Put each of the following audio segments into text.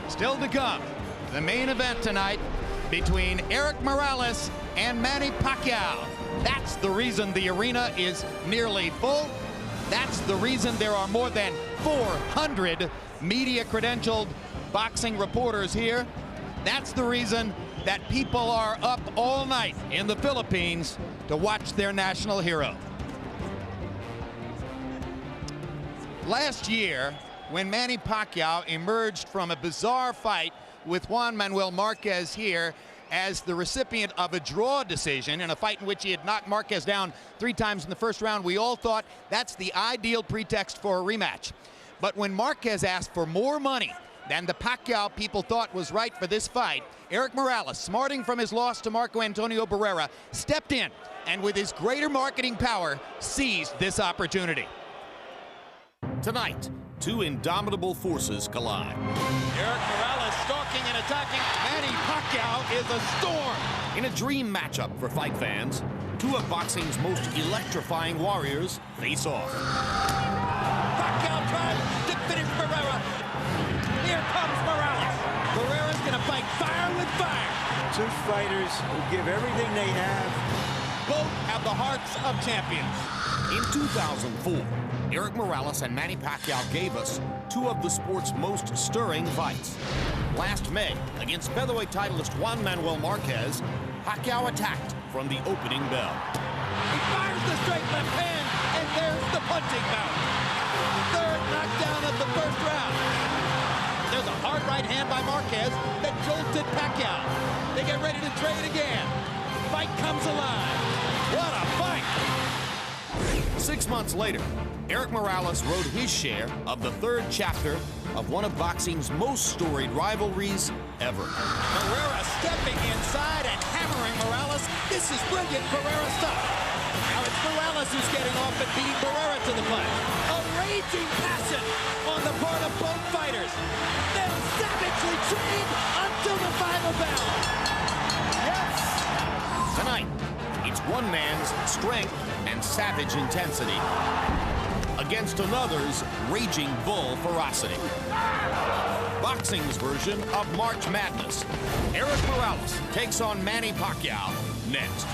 Still to come, the main event tonight between Erik Morales and Manny Pacquiao. That's the reason the arena is nearly full. That's the reason there are more than 400 media-credentialed boxing reporters here. That's the reason that people are up all night in the Philippines to watch their national hero. Last year, when Manny Pacquiao emerged from a bizarre fight with Juan Manuel Marquez here as the recipient of a draw decision in a fight in which he had knocked Marquez down 3 times in the first round, we all thought that's the ideal pretext for a rematch. But when Marquez asked for more money than the Pacquiao people thought was right for this fight, Erik Morales, smarting from his loss to Marco Antonio Barrera, stepped in and with his greater marketing power seized this opportunity. Tonight, 2 indomitable forces collide. Erik Morales stalking and attacking. Manny Pacquiao is a storm. In a dream matchup for fight fans, 2 of boxing's most electrifying warriors face off. Pacquiao tries to finish Barrera. Here comes Morales. Barrera's gonna fight fire with fire. 2 fighters who give everything they have. Both have the hearts of champions. In 2004, Erik Morales and Manny Pacquiao gave us 2 of the sport's most stirring fights. Last May, against featherweight titleist Juan Manuel Marquez, Pacquiao attacked from the opening bell. He fires the straight left hand, and there's the punching bout. 3rd knockdown of the first round. There's a hard right hand by Marquez that jolted Pacquiao. They get ready to trade again. Fight comes alive. What a fight! 6 months later, Erik Morales rode his share of the 3rd chapter of one of boxing's most storied rivalries ever. Barrera stepping inside and hammering Morales. This is brilliant Barrera stuff. Now it's Morales who's getting off and beating Barrera to the punch. A raging passion on the part of both fighters. They'll savagely trade until the final bell. Yes! Tonight, it's one man's strength and savage intensity against another's raging bull ferocity. Boxing's version of March Madness. Erik Morales takes on Manny Pacquiao next.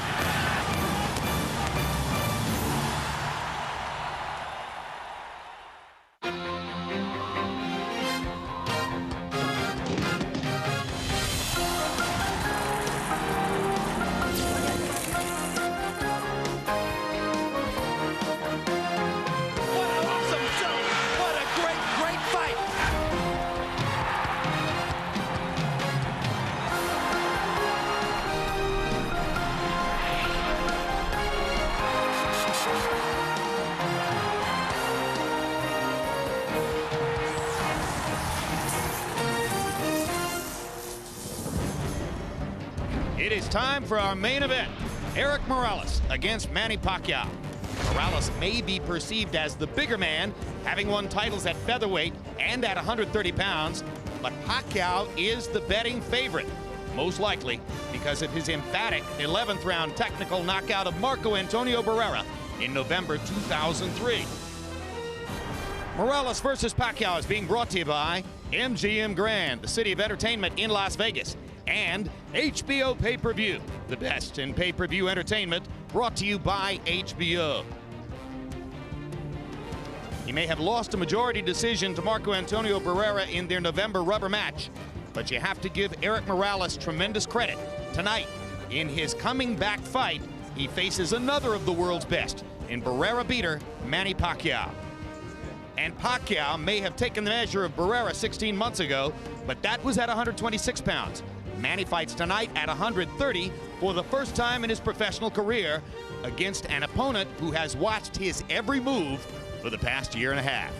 It is time for our main event. Erik Morales against Manny Pacquiao. Morales may be perceived as the bigger man, having won titles at featherweight and at 130 pounds, but Pacquiao is the betting favorite, most likely because of his emphatic 11th round technical knockout of Marco Antonio Barrera in November 2003. Morales versus Pacquiao is being brought to you by MGM Grand, the city of entertainment in Las Vegas, and HBO Pay-Per-View, the best in pay-per-view entertainment, brought to you by HBO. He may have lost a majority decision to Marco Antonio Barrera in their November rubber match, but you have to give Erik Morales tremendous credit. Tonight, in his coming back fight, he faces another of the world's best in Barrera beater Manny Pacquiao. And Pacquiao may have taken the measure of Barrera 16 months ago, but that was at 126 pounds. Manny fights tonight at 130 for the first time in his professional career against an opponent who has watched his every move for the past year and a half.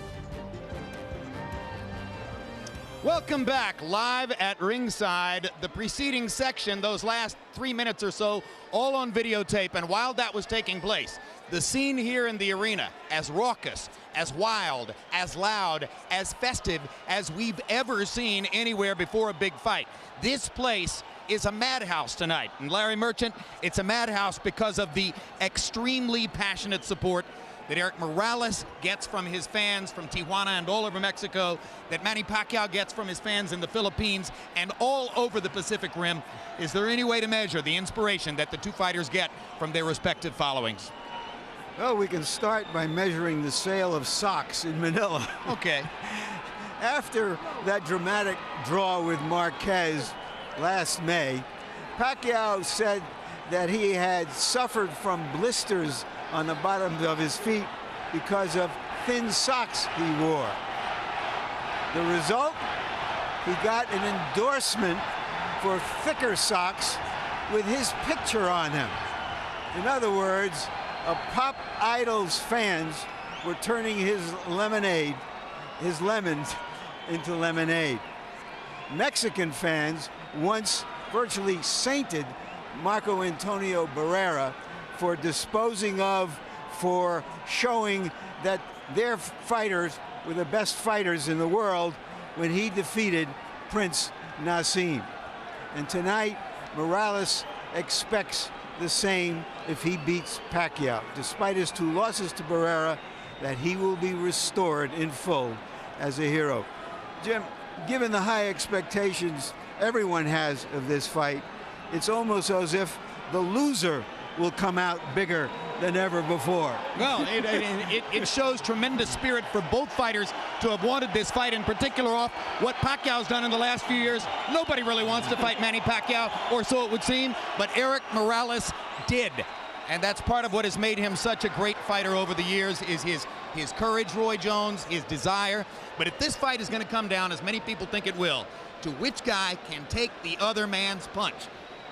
Welcome back, live at ringside. The preceding section, those last 3 minutes or so, all on videotape, and while that was taking place, the scene here in the arena, as raucous, as wild, as loud, as festive as we've ever seen anywhere before a big fight. This place is a madhouse tonight. And Larry Merchant, it's a madhouse because of the extremely passionate support that Erik Morales gets from his fans from Tijuana and all over Mexico, that Manny Pacquiao gets from his fans in the Philippines and all over the Pacific Rim? Is there any way to measure the inspiration that the two fighters get from their respective followings? Well, we can start by measuring the sale of socks in Manila. Okay. After that dramatic draw with Marquez last May, Pacquiao said that he had suffered from blisters on the bottoms of his feet because of thin socks he wore. The result? He got an endorsement for thicker socks with his picture on them. In other words, a pop idol's fans were turning his lemons into lemonade. Mexican fans once virtually sainted Marco Antonio Barrera for disposing of, for showing that their fighters were the best fighters in the world when he defeated Prince Nassim. And tonight, Morales expects the same if he beats Pacquiao, despite his 2 losses to Barrera, that he will be restored in full as a hero. Jim, given the high expectations everyone has of this fight, it's almost as if the loser will come out bigger than ever before. Well, it shows tremendous spirit for both fighters to have wanted this fight, in particular off what Pacquiao's done in the last few years. Nobody really wants to fight Manny Pacquiao, or so it would seem, but Erik Morales did. And that's part of what has made him such a great fighter over the years, is his courage, Roy Jones, his desire. But if this fight is going to come down, as many people think it will, to which guy can take the other man's punch?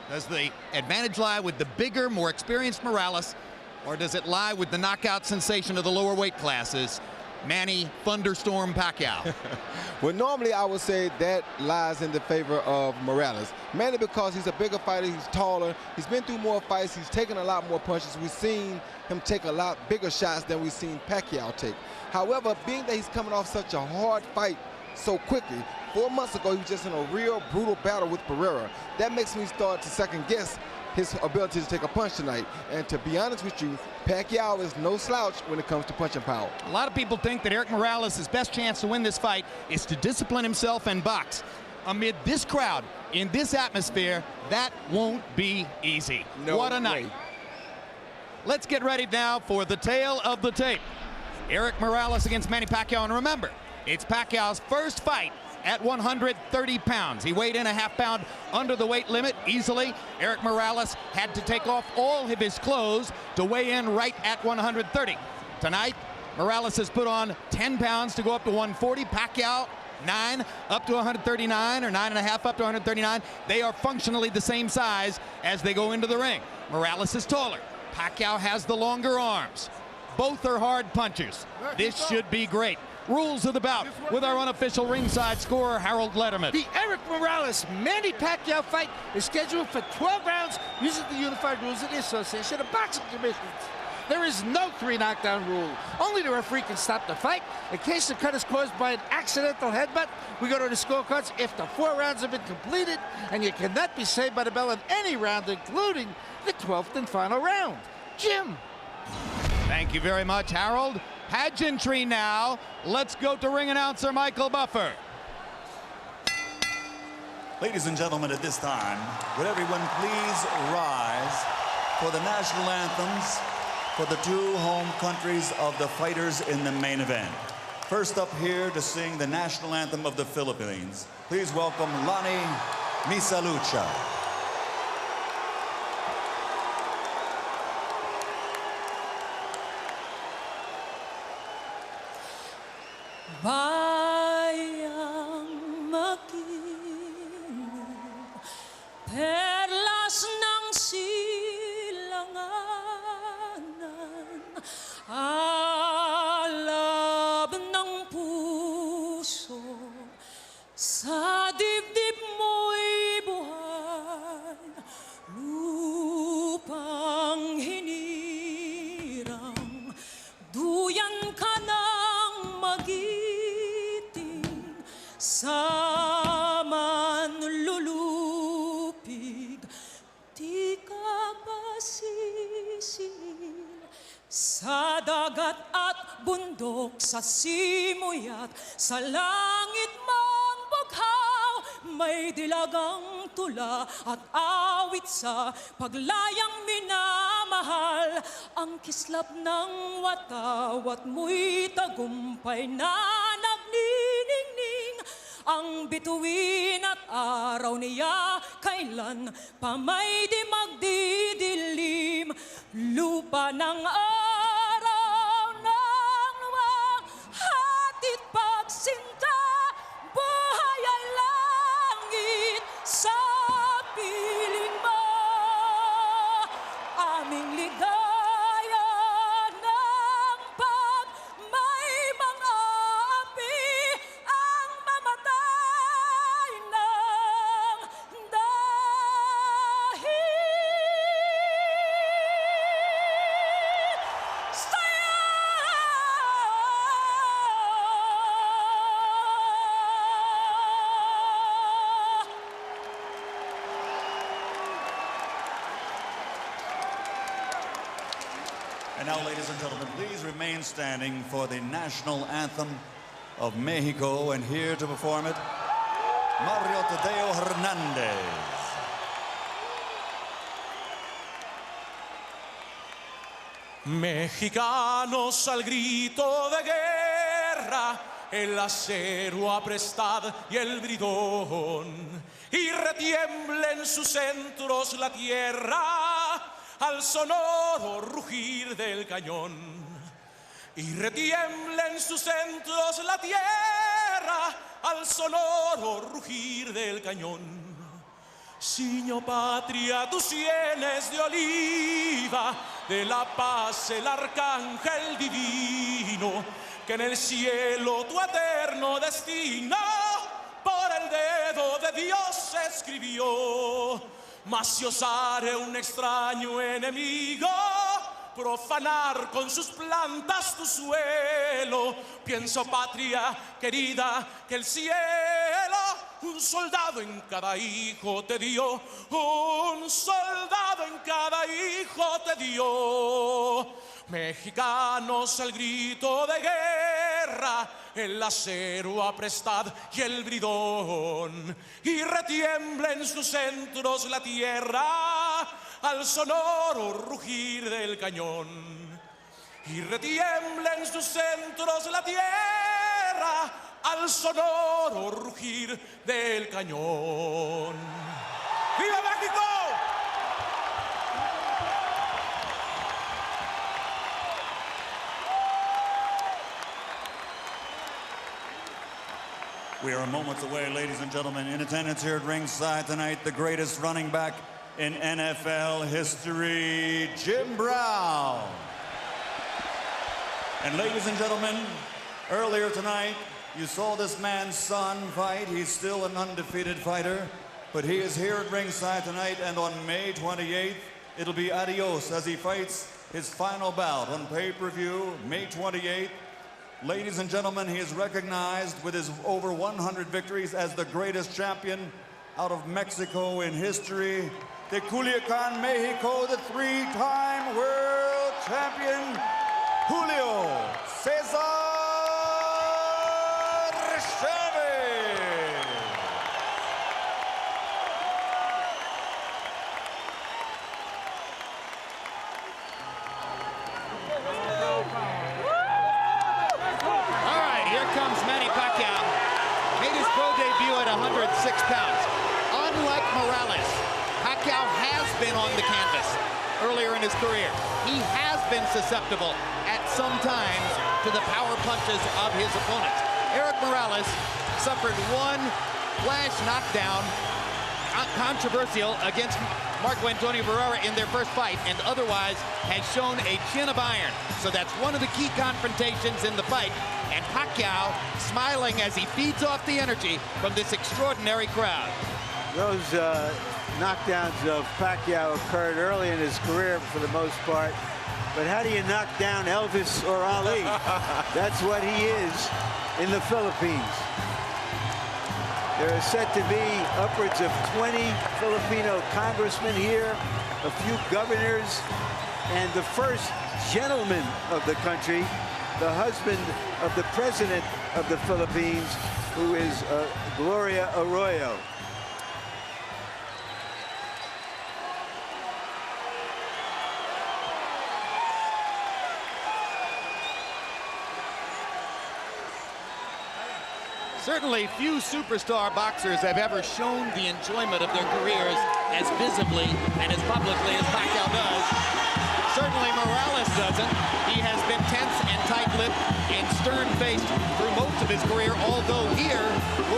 Does the advantage lie with the bigger, more experienced Morales, or does it lie with the knockout sensation of the lower weight classes, Manny Thunderstorm Pacquiao? Well, normally I would say that lies in the favor of Morales. Mainly because he's a bigger fighter, he's taller, he's been through more fights, he's taken a lot more punches. We've seen him take a lot bigger shots than we've seen Pacquiao take. However, being that he's coming off such a hard fight so quickly, 4 months ago he was just in a real brutal battle with Barrera. That makes me start to second guess his ability to take a punch tonight. And to be honest with you, Pacquiao is no slouch when it comes to punching power. A lot of people think that Erik Morales' best chance to win this fight is to discipline himself and box. Amid this crowd, in this atmosphere, that won't be easy. No what a night. way. Let's get ready now for the tale of the tape. Erik Morales against Manny Pacquiao. And remember, it's Pacquiao's first fight at 130 pounds. He weighed in a half-pound under the weight limit easily. Erik Morales had to take off all of his clothes to weigh in right at 130. Tonight, Morales has put on 10 pounds to go up to 140. Pacquiao, 9 up to 139, or 9.5 up to 139. They are functionally the same size as they go into the ring. Morales is taller. Pacquiao has the longer arms. Both are hard punchers. This should be great. Rules of the bout with our unofficial ringside scorer, Harold Letterman. The Erik Morales-Manny Pacquiao fight is scheduled for 12 rounds using the unified rules of the Association of Boxing Commissions. There is no 3 knockdown rule. Only the referee can stop the fight. In case the cut is caused by an accidental headbutt, we go to the scorecards if the 4 rounds have been completed, and you cannot be saved by the bell in any round, including the 12th and final round. Jim. Thank you very much, Harold. Pageantry now. Let's go to ring announcer Michael Buffer. Ladies and gentlemen, at this time, would everyone please rise for the national anthems for the 2 home countries of the fighters in the main event. First up here to sing the national anthem of the Philippines, please welcome Lonnie Misalucha. Bayang makinig, perlas ng silanganan, alab ng puso, sa dibdib mo'y buhay, lupang hinirang, duyan ka ng magiting, sa manlulupig, di ka pa sisil, sa dagat at bundok, sa simoy at sa langit mang bughaw, may dilagang tula at awit sa paglayang minamahal. Ang kislap ng watawat mo'y tagumpay na nagniningning. Ang bituin at araw niya kailan pa may di magdidilim. Lupa ng araw ng luwang hatid pagsinta, buhay ay langit sa piling mo. Aming ligaya ng pag may mga api ang mamatay ng dahil sa'yo. And now, ladies and gentlemen, please remain standing for the national anthem of Mexico. And here to perform it, Mario Tadeo Hernandez. Mexicanos al grito de guerra, el acero aprestad y el bridón, y retiembla en sus centros la tierra al sonoro rugir del cañón. Y retiembla en sus centros la tierra al sonoro rugir del cañón. Ciño patria, tus sienes de oliva, de la paz el arcángel divino, que en el cielo tu eterno destino por el dedo de Dios escribió. Mas si osare un extraño enemigo profanar con sus plantas tu suelo, pienso, patria querida, que el cielo un soldado en cada hijo te dio, un soldado en cada hijo te dio. Mexicanos al grito de guerra, el acero aprestad y el bridón, y retiembla en sus centros la tierra al sonoro rugir del cañón. Y retiembla en sus centros la tierra al sonoro rugir del cañón. ¡Viva México! We are moments away, ladies and gentlemen. In attendance here at ringside tonight, the greatest running back in NFL history, Jim Brown. And ladies and gentlemen, earlier tonight, you saw this man's son fight. He's still an undefeated fighter, but he is here at ringside tonight, and on May 28th, it'll be adios as he fights his final bout on pay-per-view, May 28th. Ladies and gentlemen, he is recognized with his over 100 victories as the greatest champion out of Mexico in history. De Culiacan, Mexico, the three-time world champion, Julio Cesar Chavez. All right, here comes Manny Pacquiao. Made his pro debut at 106 pounds. Unlike Morales, Pacquiao has been on the canvas earlier in his career. He has been susceptible at some times to the power punches of his opponents. Erik Morales suffered one flash knockdown, controversial, against Marco Antonio Barrera in their first fight, and otherwise has shown a chin of iron. So that's one of the key confrontations in the fight. And Pacquiao smiling as he feeds off the energy from this extraordinary crowd. Those knockdowns of Pacquiao occurred early in his career for the most part. But how do you knock down Elvis or Ali? That's what he is in the Philippines. There are said to be upwards of 20 Filipino congressmen here, a few governors, and the first gentleman of the country, the husband of the president of the Philippines, who is Gloria Arroyo. Certainly few superstar boxers have ever shown the enjoyment of their careers as visibly and as publicly as Pacquiao does. Certainly Morales doesn't. He has been tense and tight-lipped and stern-faced through most of his career, although here,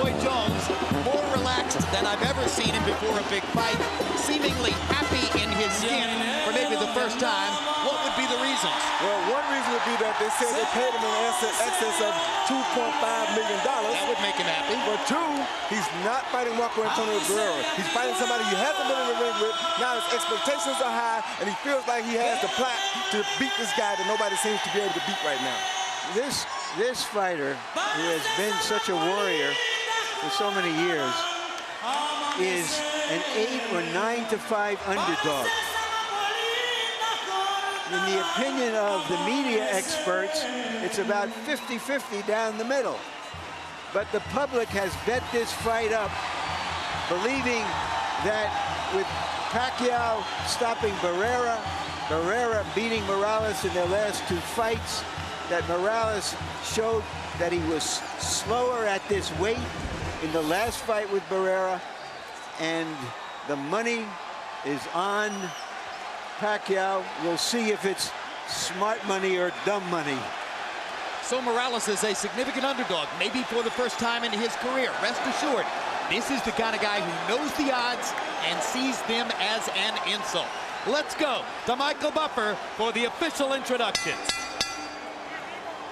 Roy Jones, more relaxed than I've ever seen him before a big fight, seemingly happy in his skin for maybe the first time. What would be the reasons? Well, one reason would be that they said they paid him in excess of $2.5 million. That would make him happy. For two, he's not fighting Marco Antonio Barrera. He's fighting somebody he hasn't been in the ring with. Now his expectations are high, and he feels like he has the plaque to beat this guy that nobody seems to be able to beat right now. This fighter, who has been such a warrior for so many years, is an 8 or 9 to 5 underdog. In the opinion of the media experts, it's about 50-50 down the middle. But the public has bet this fight up, believing that with Pacquiao stopping Barrera, Barrera beating Morales in their last 2 fights, that Morales showed that he was slower at this weight in the last fight with Barrera, and the money is on Pacquiao. We'll see if it's smart money or dumb money. So Morales is a significant underdog, maybe for the first time in his career. Rest assured, this is the kind of guy who knows the odds and sees them as an insult. Let's go to Michael Buffer for the official introductions.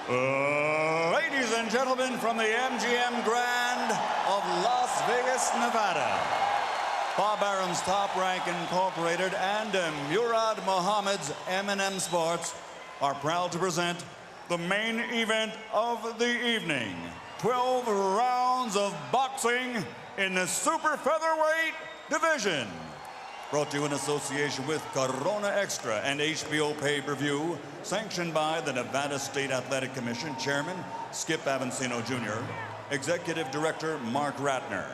Ladies and gentlemen, from the MGM Grand of Las Vegas, Nevada, Bob Arum's Top Rank Incorporated and Murad Muhammad's M&M Sports are proud to present the main event of the evening. 12 rounds of boxing in the super featherweight division. Brought to you in association with Corona Extra and HBO pay-per-view, sanctioned by the Nevada State Athletic Commission Chairman Skip Avancino Jr., Executive Director Mark Ratner.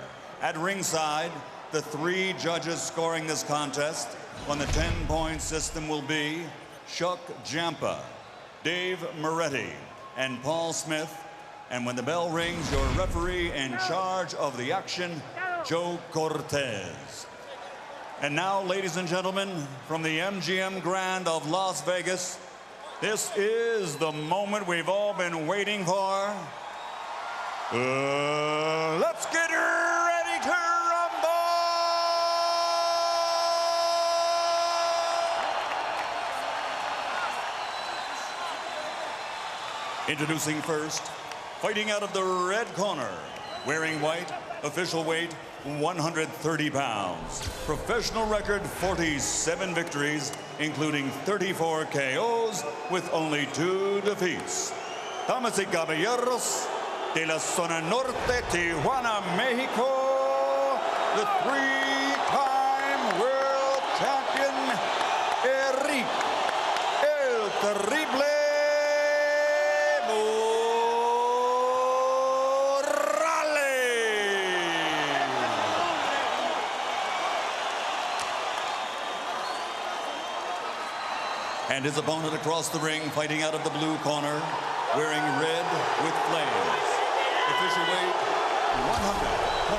At ringside, the 3 judges scoring this contest on the 10-point system will be Chuck Jampa, Dave Moretti, and Paul Smith. And when the bell rings, your referee in charge of the action, Joe Cortez. And now, ladies and gentlemen, from the MGM Grand of Las Vegas, this is the moment we've all been waiting for. Let's get ready to rumble! Introducing first, fighting out of the red corner, wearing white, official weight 130 pounds. Professional record 47 victories, including 34 KOs with only 2 defeats. Damas y caballeros, de la zona norte, Tijuana, Mexico, the 3-time world champion, Erik, el Terrible and his opponent across the ring, fighting out of the blue corner, wearing red with flames. Official weight,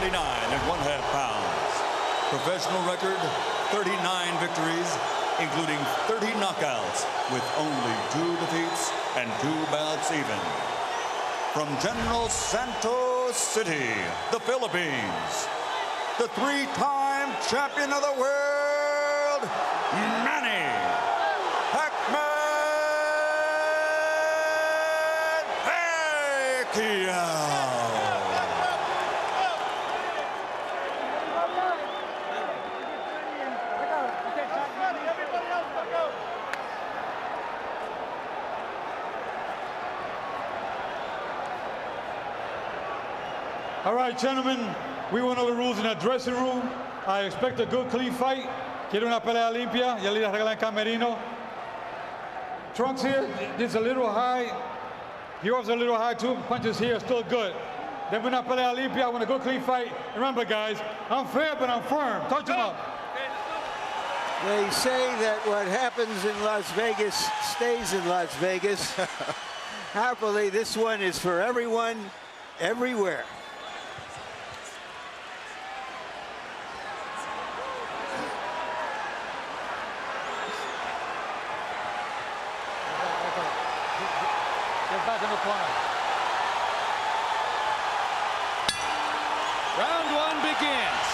129 1/2 pounds. Professional record, 39 victories, including 30 knockouts, with only 2 defeats and 2 bouts even. From General Santos City, the Philippines, the 3-time champion of the world, Manny Pacquiao. All right, gentlemen, we went over the rules in the dressing room. I expect a good, clean fight. Quiero una pelea limpia. Ya le regala el camerino. trunks here, this is a little high. Yours a little high too. Punches here are still good. Then we're not pelea limpia. I want a good clean fight. And remember, guys, I'm fair, but I'm firm. Touch them up. They say that what happens in Las Vegas stays in Las Vegas. Happily, this one is for everyone, everywhere. Get back in the corner. Round one begins.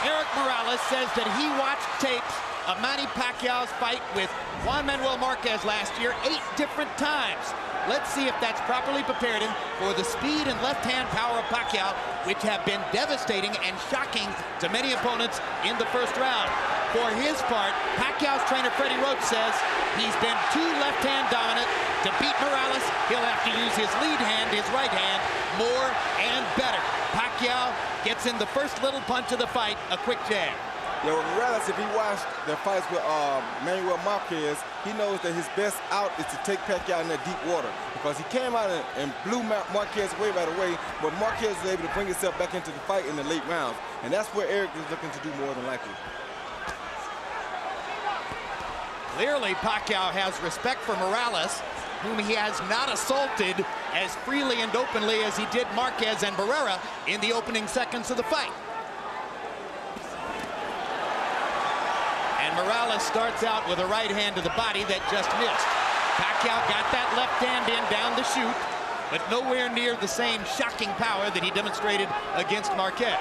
Erik Morales says that he watched tapes of Manny Pacquiao's fight with Juan Manuel Marquez last year 8 different times. Let's see if that's properly prepared him for the speed and left-hand power of Pacquiao, which have been devastating and shocking to many opponents in the first round. For his part, Pacquiao's trainer Freddie Roach says he's been too left-hand dominant. To beat Morales, he'll have to use his lead hand, his right hand, more and better. Pacquiao gets in the first little punch of the fight, a quick jab. Yeah, well, Morales, if he watched the fights with Manuel Marquez, he knows that his best out is to take Pacquiao in that deep water, because he came out and blew Marquez away right away, but Marquez was able to bring himself back into the fight in the late rounds, and that's where Erik is looking to do more than likely. Clearly, Pacquiao has respect for Morales, whom he has not assaulted as freely and openly as he did Marquez and Barrera in the opening seconds of the fight. And Morales starts out with a right hand to the body that just missed. Pacquiao got that left hand in down the chute, but nowhere near the same shocking power that he demonstrated against Marquez.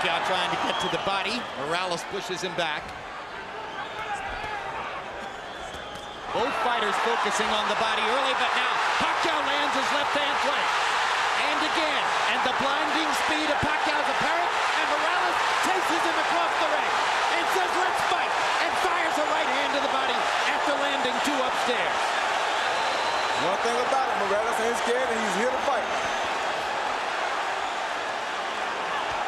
Pacquiao trying to get to the body. Morales pushes him back. Both fighters focusing on the body early, but now Pacquiao lands his left-hand flank. And again, and the blinding speed of Pacquiao's apparent, and Morales chases him across the ring and says, let's fight, and fires a right hand to the body after landing 2 upstairs. One thing about it, Morales ain't scared and he's here to fight.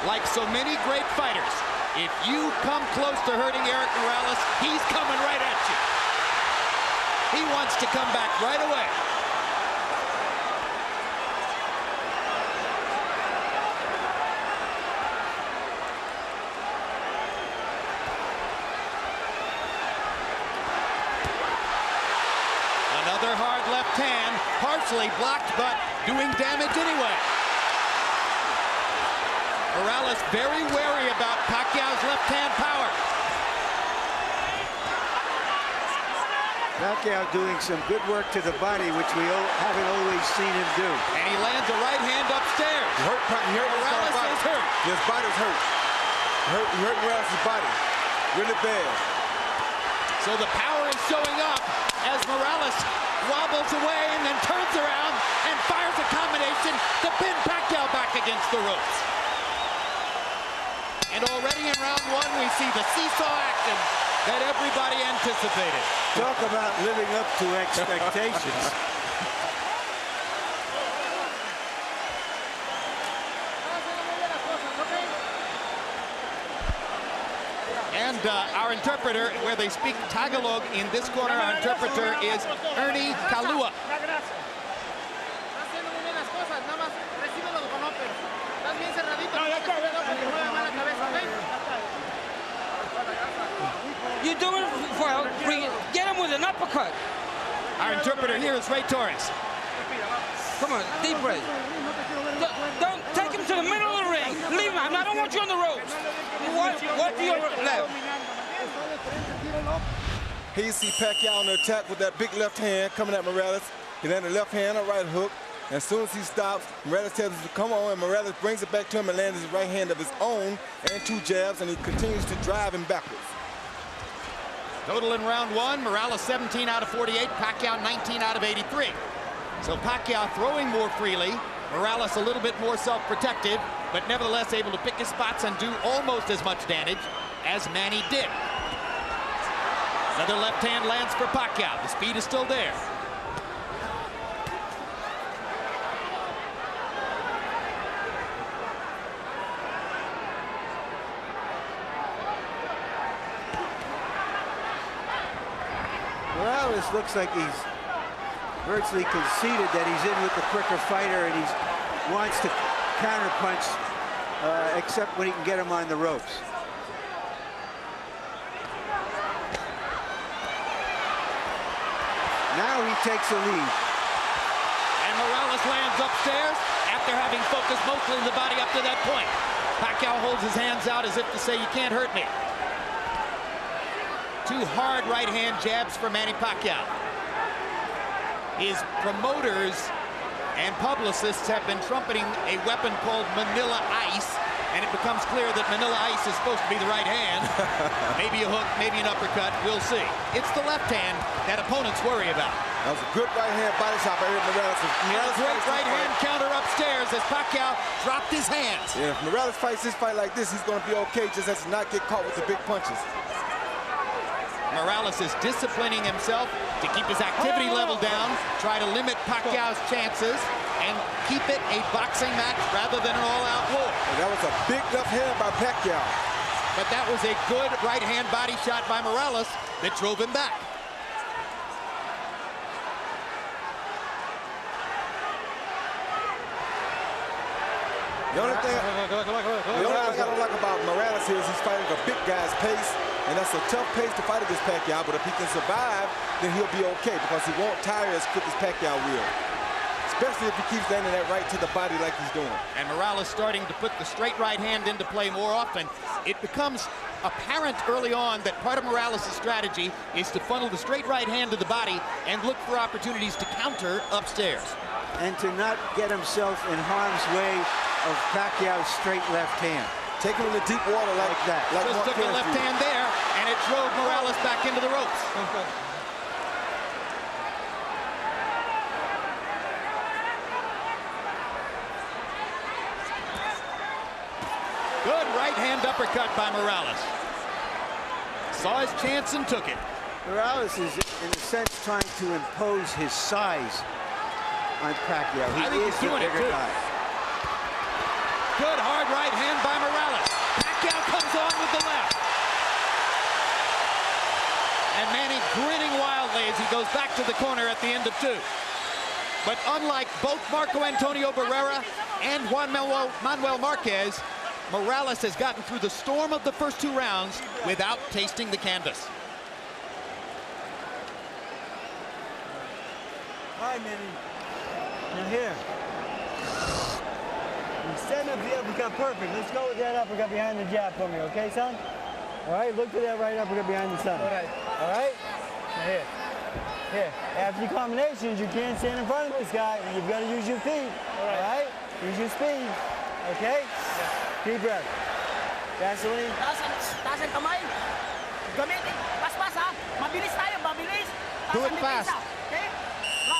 Like so many great fighters, if you come close to hurting Erik Morales, he's coming right at you. He wants to come back right away. Another hard left hand, partially blocked, but doing damage anyway. Morales very wary about Pacquiao's left-hand power. Pacquiao doing some good work to the body, which we haven't always seen him do. And he lands a right hand upstairs. Morales is hurt. His body's hurt. He hurt Morales' body really bad. So the power is showing up as Morales wobbles away and then turns around and fires a combination to pin Pacquiao back against the ropes. And already in round 1, we see the seesaw action that everybody anticipated. Talk about living up to expectations. And our interpreter, where they speak Tagalog in this corner, our interpreter is Ernie Kalua. You do it well, get him with an uppercut. Our interpreter here is Ray Torres. Come on, deep breath. Don't take him to the middle of the ring. Leave him. I don't want you on the ropes. What do you left? Here you see Pacquiao on the attack with that big left hand coming at Morales. He landed a left hand, a right hook. And as soon as he stops, Morales tells him to come on, and Morales brings it back to him and lands his right hand of his own and 2 jabs, and he continues to drive him backwards. Total in round 1, Morales 17 out of 48, Pacquiao 19 out of 83. So Pacquiao throwing more freely, Morales a little bit more self-protective, but nevertheless able to pick his spots and do almost as much damage as Manny did. Another left hand lands for Pacquiao. The speed is still there. Morales looks like he's virtually conceded that he's in with the quicker fighter, and he wants to counterpunch, except when he can get him on the ropes. Now he takes a lead. And Morales lands upstairs after having focused mostly the body up to that point. Pacquiao holds his hands out as if to say, you can't hurt me. Two hard right-hand jabs for Manny Pacquiao. His promoters and publicists have been trumpeting a weapon called Manila Ice, and it becomes clear that Manila Ice is supposed to be the right hand. Maybe a hook, maybe an uppercut, we'll see. It's the left hand that opponents worry about. That was a good right-hand body shot by Erik Morales. Great right-hand counter upstairs as Pacquiao dropped his hands. Yeah, if Morales fights this fight like this, he's going to be okay, just has to not get caught with the big punches. Morales is disciplining himself to keep his activity level down, try to limit Pacquiao's chances, and keep it a boxing match rather than an all-out war. And that was a big left hand by Pacquiao. But that was a good right-hand body shot by Morales that drove him back. The only thing I don't like about Morales here is he's fighting a big guy's pace, and that's a tough pace to fight against Pacquiao, but if he can survive, then he'll be okay because he won't tire as quick as Pacquiao will. Especially if he keeps landing that right to the body like he's doing. And Morales starting to put the straight right hand into play more often. It becomes apparent early on that part of Morales' strategy is to funnel the straight right hand to the body and look for opportunities to counter upstairs. And to not get himself in harm's way of Pacquiao's straight left hand. Take him in the deep water like that. Like just took the left hand there, and it drove Morales back into the ropes. Good right hand uppercut by Morales. Saw his chance and took it. Morales is, in a sense, trying to impose his size on Pacquiao. He is the bigger guy. Good hard right hand by Morales. Pacquiao comes on with the left. And Manny grinning wildly as he goes back to the corner at the end of 2. But unlike both Marco Antonio Barrera and Juan Manuel Marquez, Morales has gotten through the storm of the first 2 rounds without tasting the canvas. Hi, Manny. Now here. You stand up the uppercut perfect. Let's go with that uppercut behind the jab for me, okay, son? All right, look for that right uppercut behind the sun. All right. All right? Now here. Here. After your combinations, you can't stand in front of this guy. You've got to use your feet. All right? Use your speed. Okay? Yeah. Deep breath. Gasoline. Taas ang kamay. Gamitin. Pas-pas, ha? Mabilis tayo, mabilis. Do it fast. Okay?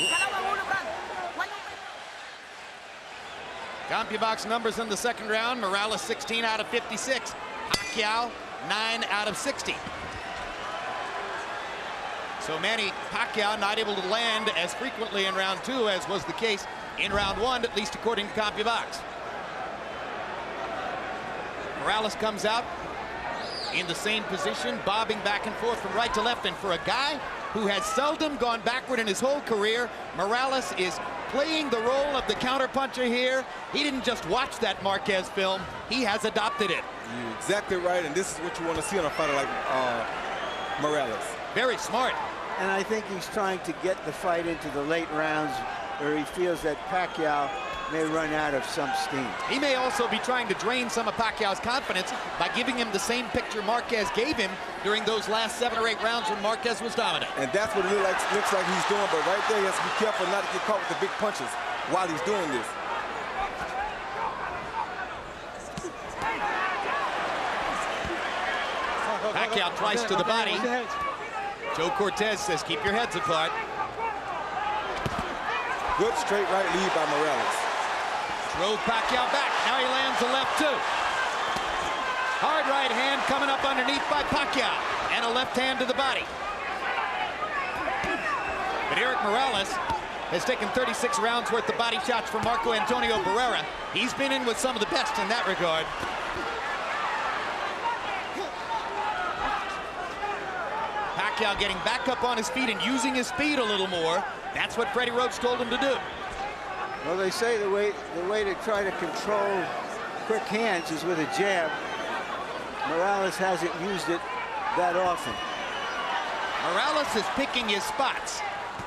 Kalawang ulo, Brad. CompuBox numbers in the second round. Morales 16 out of 56. Pacquiao 9 out of 60. So Manny Pacquiao not able to land as frequently in round 2 as was the case in round 1, at least according to CompuBox. Morales comes out in the same position, bobbing back and forth from right to left. And for a guy who has seldom gone backward in his whole career, Morales is playing the role of the counterpuncher here. He didn't just watch that Marquez film, he has adopted it. You're exactly right, and this is what you want to see on a fighter like Morales. Very smart. And I think he's trying to get the fight into the late rounds where he feels that Pacquiao may run out of some steam. He may also be trying to drain some of Pacquiao's confidence by giving him the same picture Marquez gave him during those last 7 or 8 rounds when Marquez was dominant. And that's what it looks like he's doing, but right there he has to be careful not to get caught with the big punches while he's doing this. Pacquiao tries to the body. Joe Cortez says, keep your heads apart. Good straight right lead by Morales. Drove Pacquiao back. Now he lands the left too. Hard right hand coming up underneath by Pacquiao. And a left hand to the body. But Erik Morales has taken 36 rounds worth of body shots from Marco Antonio Barrera. He's been in with some of the best in that regard. Pacquiao getting back up on his feet and using his speed a little more. That's what Freddie Roach told him to do. Well, they say the way to try to control quick hands is with a jab. Morales hasn't used it that often. Morales is picking his spots.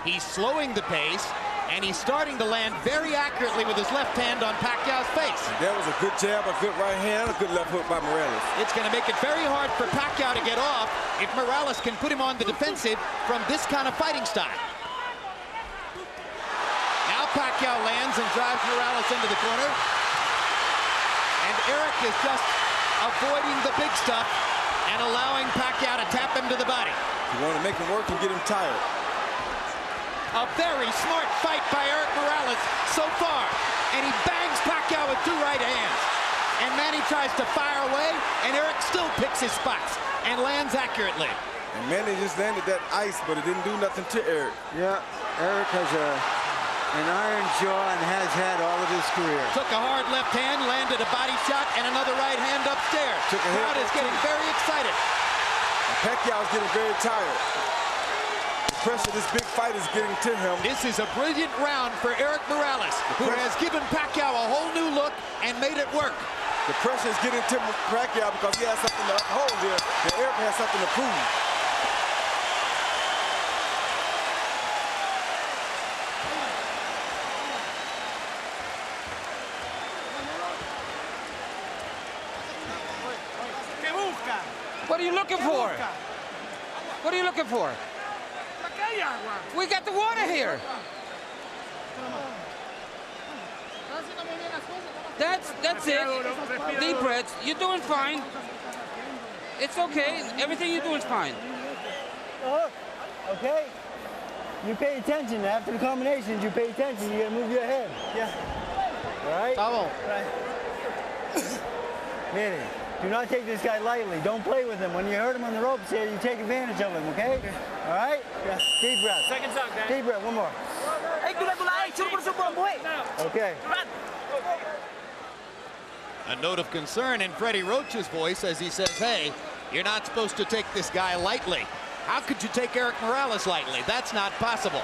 He's slowing the pace, and he's starting to land very accurately with his left hand on Pacquiao's face. That was a good jab, a good right hand, a good left hook by Morales. It's going to make it very hard for Pacquiao to get off if Morales can put him on the defensive from this kind of fighting style. Now Pacquiao lands and drives Morales into the corner. And Erik is just avoiding the big stuff and allowing Pacquiao to tap him to the body. You want to make him work and get him tired. A very smart fight by Erik Morales so far. And he bangs Pacquiao with 2 right hands. And Manny tries to fire away, and Erik still picks his spots and lands accurately. And Manny just landed that ice, but it didn't do nothing to Erik. Yeah, Erik has an iron jaw and has had all of his career. Took a hard left hand, landed a body shot, and another right hand upstairs. Took a crowd is getting very excited. And Pacquiao's getting very tired. The pressure this big fight is getting to him. This is a brilliant round for Erik Morales, who has given Pacquiao a whole new look and made it work. The pressure is getting to Pacquiao because he has something to uphold here, and Erik has something to prove. What are you looking for? What are you looking for? We got the water here. That's it. Deep breaths. You're doing fine. It's okay. Everything you're doing is fine. Okay? You pay attention. After the combinations, you pay attention. You gotta move your head. Yeah. All right? Manny, do not take this guy lightly. Don't play with him. When you hurt him on the ropes here, you take advantage of him, okay? All right? Yeah. Deep breath. Second shot, guys. Deep breath. One more. Okay. A note of concern in Freddie Roach's voice as he says, hey, you're not supposed to take this guy lightly. How could you take Erik Morales lightly? That's not possible.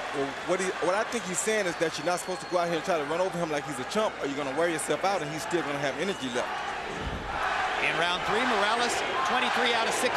Well, what I think he's saying is that you're not supposed to go out here and try to run over him like he's a chump, or you're going to wear yourself out and he's still going to have energy left. In round 3, Morales, 23 out of 60.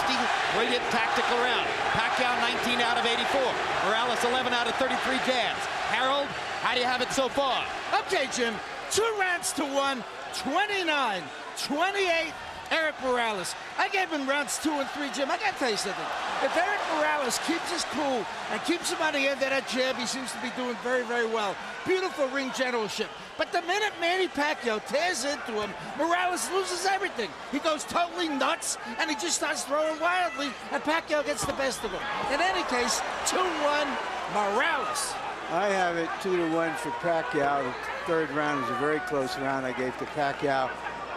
Brilliant tactical round. Pacquiao, 19 out of 84. Morales, 11 out of 33 jabs. Harold, how do you have it so far? Okay, Jim. 2 rounds to 1, 29, 28, Erik Morales. I gave him rounds 2 and 3, Jim. I got to tell you something. If Erik Morales keeps his cool and keeps him on the end of that jab, he seems to be doing very, very well. Beautiful ring generalship. But the minute Manny Pacquiao tears into him, Morales loses everything. He goes totally nuts, and he just starts throwing wildly, and Pacquiao gets the best of him. In any case, 2-1, Morales. I have it 2-1 for Pacquiao. The 3rd round is a very close round I gave to Pacquiao.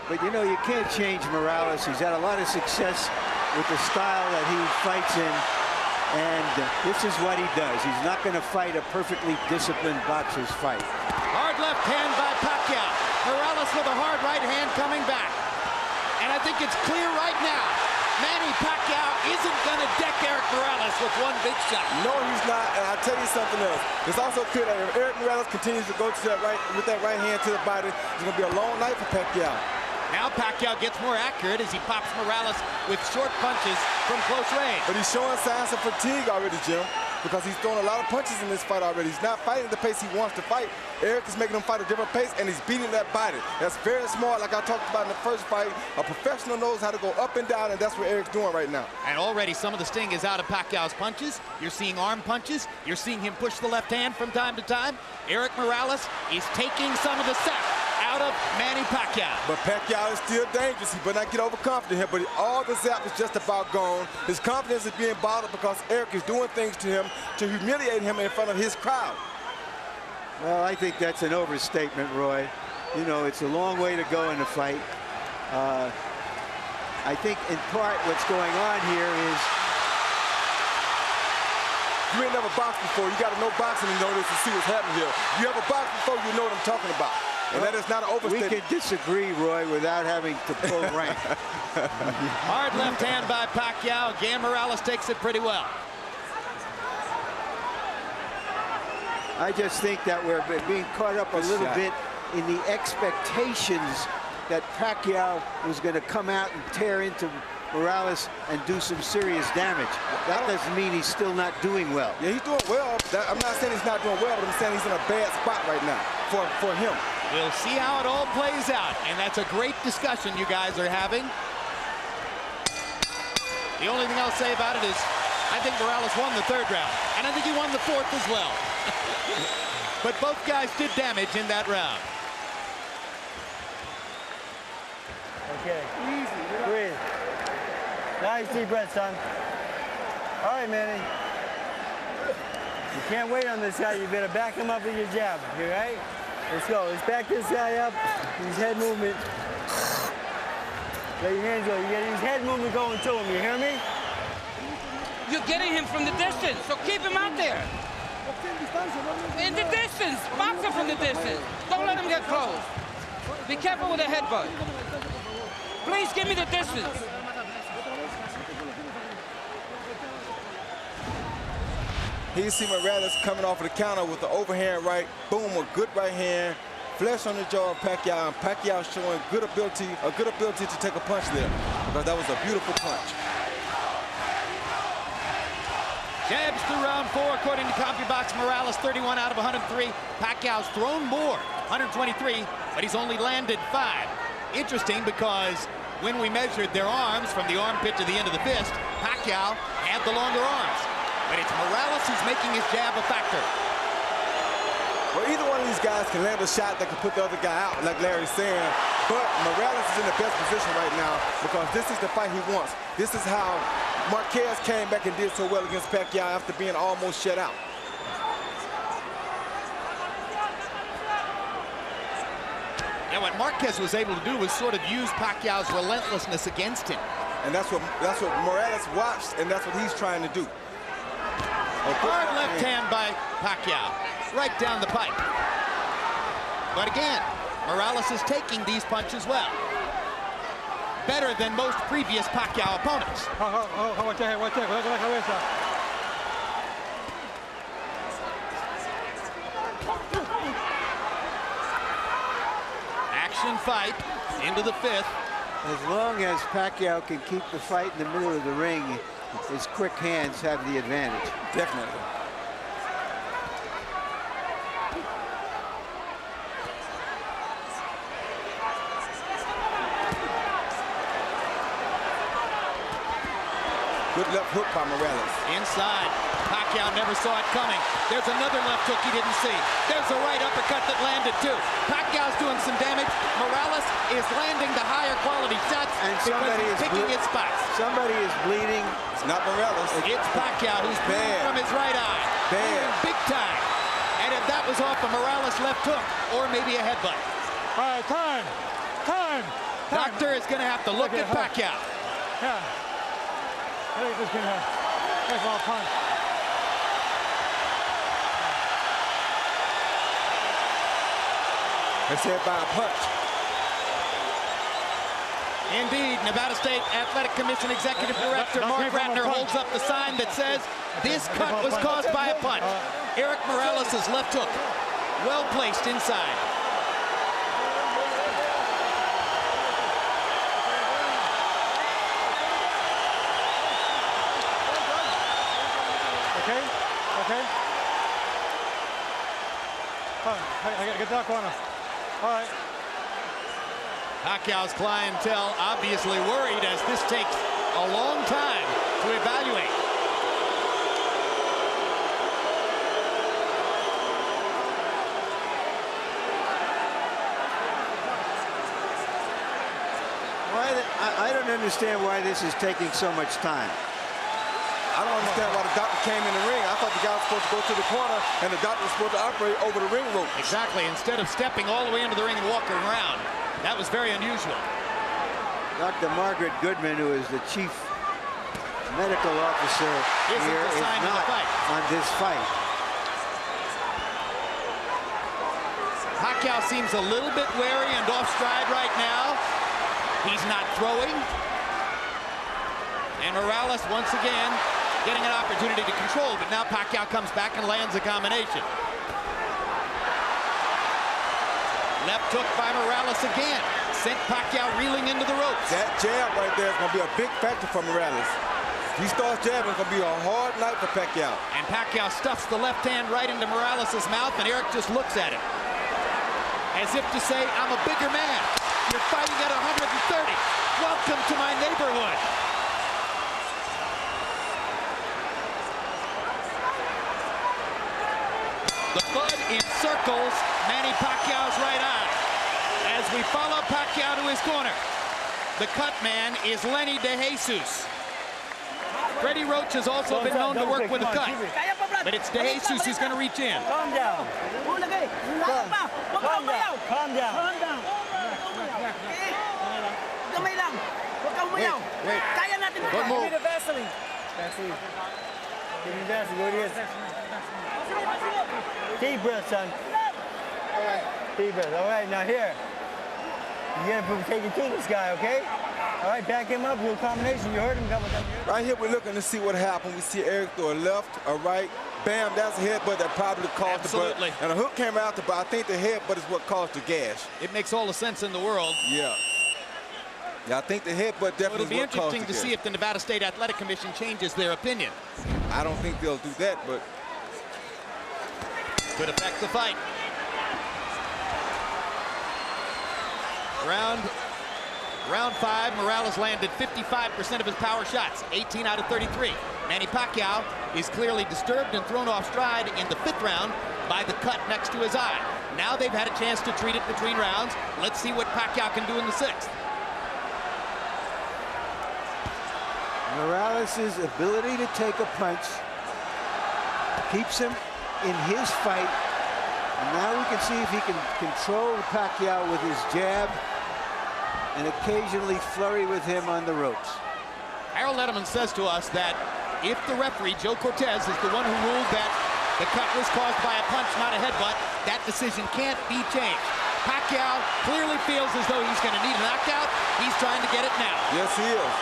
But, you know, you can't change Morales. He's had a lot of success with the style that he fights in. And this is what he does. He's not going to fight a perfectly disciplined boxer's fight. Hard left hand by Pacquiao. Morales with a hard right hand coming back. And I think it's clear right now, Manny Pacquiao isn't going to deck Erik Morales with one big shot. No, he's not. And I'll tell you something else. It's also clear that if Erik Morales continues to go to that with that right hand to the body, it's going to be a long night for Pacquiao. Now Pacquiao gets more accurate as he pops Morales with short punches from close range. But he's showing signs of fatigue already, Jim, because he's throwing a lot of punches in this fight already. He's not fighting the pace he wants to fight. Erik is making him fight a different pace, and he's beating that body. That's very smart, like I talked about in the first fight. A professional knows how to go up and down, and that's what Erik's doing right now. And already some of the sting is out of Pacquiao's punches. You're seeing arm punches. You're seeing him push the left hand from time to time. Erik Morales is taking some of the sap out of Manny Pacquiao. But Pacquiao is still dangerous. He better not get overconfident here, but all the zap is just about gone. His confidence is being bottled because Erik is doing things to him to humiliate him in front of his crowd. Well, I think that's an overstatement, Roy. You know, it's a long way to go in the fight. I think in part what's going on here is you ain't never boxed before. You got to know boxing to know this and see what's happening here. You ever boxed before, you know what I'm talking about. And that is not an overstatement. We can disagree, Roy, without having to pull rank. Hard left hand by Pacquiao. Again, Morales takes it pretty well. I just think that we're being caught up a little bit in the expectations that Pacquiao was going to come out and tear into Morales and do some serious damage. That doesn't mean he's still not doing well. Yeah, he's doing well. I'm not saying he's not doing well, but I'm saying he's in a bad spot right now for him. We'll see how it all plays out, and that's a great discussion you guys are having. The only thing I'll say about it is I think Morales won the 3rd round, and I think he won the 4th as well. But both guys did damage in that round. Okay. Easy. Breathe. Nice deep breath, son. All right, Manny. You can't wait on this guy. You better back him up with your jab. You right? Let's go. Let's back this guy up. Use head movement. Let your hands go. You gotta use head movement going to him. You hear me? You're getting him from the distance, so keep him out there. In the distance. Box him from the distance. Don't let him get close. Be careful with the headbutt. Please give me the distance. Here you see Morales coming off of the counter with the overhand right. Boom, a good right hand. Flesh on the jaw of Pacquiao, and Pacquiao showing a good ability to take a punch there, because that was a beautiful punch. Jabs through round 4, according to CompuBox. Morales 31 out of 103. Pacquiao's thrown more, 123, but he's only landed 5. Interesting, because when we measured their arms from the armpit to the end of the fist, Pacquiao had the longer arms. But it's Morales who's making his jab a factor. Well, either one of these guys can land a shot that can put the other guy out, like Larry's saying. But Morales is in the best position right now because this is the fight he wants. This is how Marquez came back and did so well against Pacquiao after being almost shut out. Yeah, what Marquez was able to do was sort of use Pacquiao's relentlessness against him. And that's what Morales watched, and that's what he's trying to do. A hard left hand by Pacquiao, right down the pipe. But again, Morales is taking these punches well. Better than most previous Pacquiao opponents. Action fight into the 5th. As long as Pacquiao can keep the fight in the middle of the ring, his quick hands have the advantage. Definitely. Good left hook by Morales. Inside. Pacquiao never saw it coming. There's another left hook he didn't see. There's a right uppercut that landed too. Pacquiao's doing some damage. Morales is landing the higher quality shots and because he's picking his spots. Somebody is bleeding. It's not Morales. It's Pacquiao who's bleeding from his right eye. Big time. And if that was off a Morales left hook or maybe a headbutt. All right, time. Doctor is going to have to look at Pacquiao. Yeah. I think this can take a punch. It's hit by a punch. Indeed, Nevada State Athletic Commission Executive Director Mark Ratner holds up the sign that says this cut was caused by a punch. Erik Morales' left hook, well placed inside. Okay. All right, I gotta get that corner. All right. Pacquiao's clientele obviously worried as this takes a long time to evaluate. I don't understand why this is taking so much time. I don't understand why the doctor came in the ring. I thought the guy was supposed to go to the corner and the doctor was supposed to operate over the ring rope. Exactly, instead of stepping all the way into the ring and walking around. That was very unusual. Dr. Margaret Goodman, who is the chief medical officer here, is not on this fight. Pacquiao seems a little bit wary and off stride right now. He's not throwing. And Morales once again getting an opportunity to control, but now Pacquiao comes back and lands a combination. Left hook by Morales again. Sent Pacquiao reeling into the ropes. That jab right there is going to be a big factor for Morales. If he starts jabbing, it's going to be a hard night for Pacquiao. And Pacquiao stuffs the left hand right into Morales' mouth, and Erik just looks at him. As if to say, I'm a bigger man. You're fighting at 130. Welcome to my neighborhood. The thud encircles Manny Pacquiao's right eye. As we follow Pacquiao to his corner, the cut man is Lenny De Jesus. Freddie Roach has also been known to work with a cut, but it's De Jesus who's going to reach in. Calm down. Calm down. Calm down. Wait. One more. Give me the Vaseline. Vaseline. Give me Vaseline. Go to this. Deep breath, son. Deep breath. All right, now here. You gotta take it to this guy, okay? All right, back him up. Do a combination. You heard him a couple times. Right here, we're looking to see what happened. We see Erik throw a left, a right. Bam, that's a headbutt that probably caused the butt. And a hook came out, but I think the headbutt is what caused the gash. It makes all the sense in the world. Yeah. Yeah, I think the headbutt definitely It'll be interesting to see if the Nevada State Athletic Commission changes their opinion. I don't think they'll do that, but could affect the fight. Round 5, Morales landed 55% of his power shots, 18 out of 33. Manny Pacquiao is clearly disturbed and thrown off stride in the 5th round by the cut next to his eye. Now they've had a chance to treat it between rounds. Let's see what Pacquiao can do in the 6th. Morales' ability to take a punch keeps him in his fight. And now we can see if he can control Pacquiao with his jab and occasionally flurry with him on the ropes. Harold Edelman says to us that if the referee, Joe Cortez, is the one who ruled that the cut was caused by a punch, not a headbutt, that decision can't be changed. Pacquiao clearly feels as though he's going to need a knockout. He's trying to get it now. Yes, he is.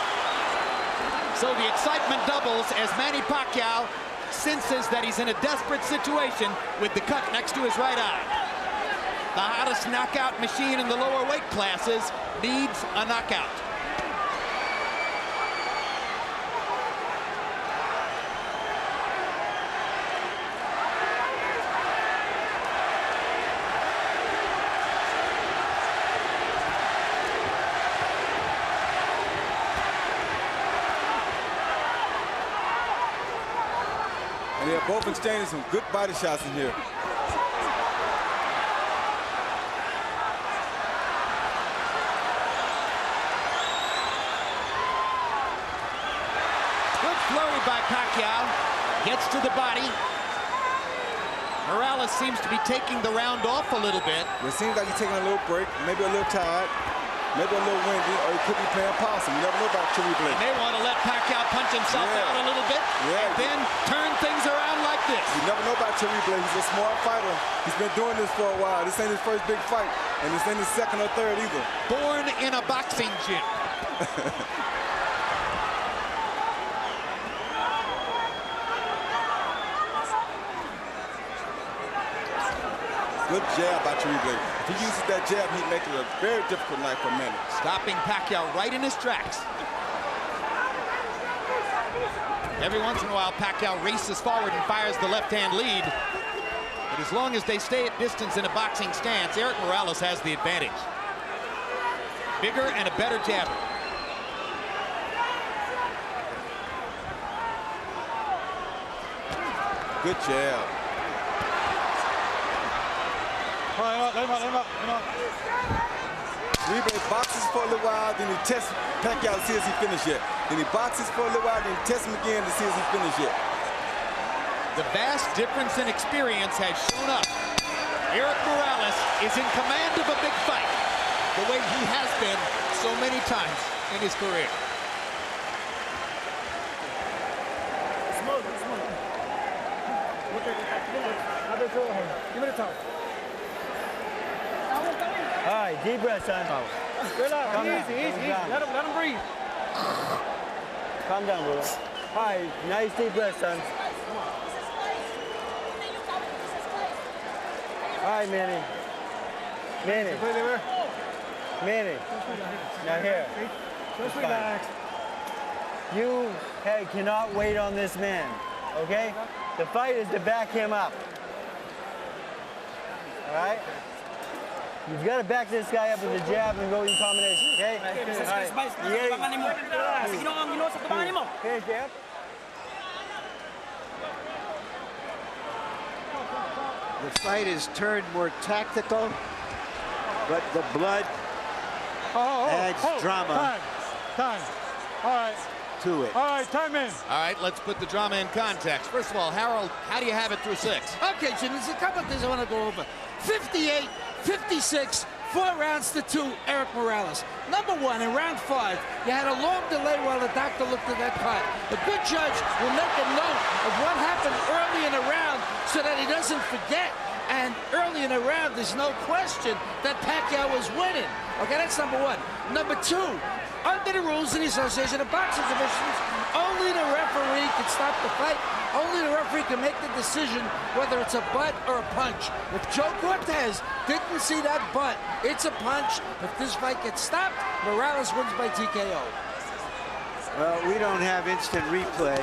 So the excitement doubles as Manny Pacquiao senses that he's in a desperate situation with the cut next to his right eye. The hottest knockout machine in the lower weight classes needs a knockout. And they're both exchanging some good body shots in here. Good flurry by Pacquiao. Gets to the body. Morales seems to be taking the round off a little bit. It seems like he's taking a little break, maybe a little tired, maybe a little windy, or he could be playing possum. You never know about Cherry Blake. They want to let Pacquiao punch himself out a little bit, and then turn things around like this. You never know about Cherry Blake. He's a smart fighter. He's been doing this for a while. This ain't his first big fight, and this ain't his second or third either. Born in a boxing gym. Good jab by Cherry Blake. If he uses that jab, he'd make it a very difficult night for Manny. Stopping Pacquiao right in his tracks. Every once in a while, Pacquiao races forward and fires the left-hand lead. But as long as they stay at distance in a boxing stance, Erik Morales has the advantage. Bigger and a better jabber. Good jab. Let him up. Cherry Blake boxes for a little while, then he tests Pacquiao to see if he finished yet. Then he boxes for a little while, then he tests him again to see if he finished yet. The vast difference in experience has shown up. Erik Morales is in command of a big fight, the way he has been so many times in his career. Give it a toe. All right, deep breath, son. Relax, easy. Let him breathe. Calm down, brother. All right, nice deep breath, son. All right, Manny. Manny. Manny. Now here. Just relax. You cannot wait on this man, okay? The fight is to back him up. All right? You've got to back this guy up with the jab and go in combination, okay? All right. Okay, jab. The fight is turned more tactical, but the blood adds drama Time. All right. to it. All right, time in. All right, let's put the drama in context. First of all, Harold, how do you have it through 6? Okay, Jim, there's a couple of things I want to go over. 58, 56, 4 rounds to 2, Erik Morales. Number 1, in round 5, you had a long delay while the doctor looked at that card. A good judge will make a note of what happened early in the round so that he doesn't forget. And early in the round, there's no question that Pacquiao was winning. Okay, that's number 1. Number 2, under the rules of the Association of Boxing Commissions, only the referee can stop the fight. Only the referee can make the decision whether it's a butt or a punch. If Joe Cortez didn't see that butt, it's a punch. If this fight gets stopped, Morales wins by TKO. Well, we don't have instant replay,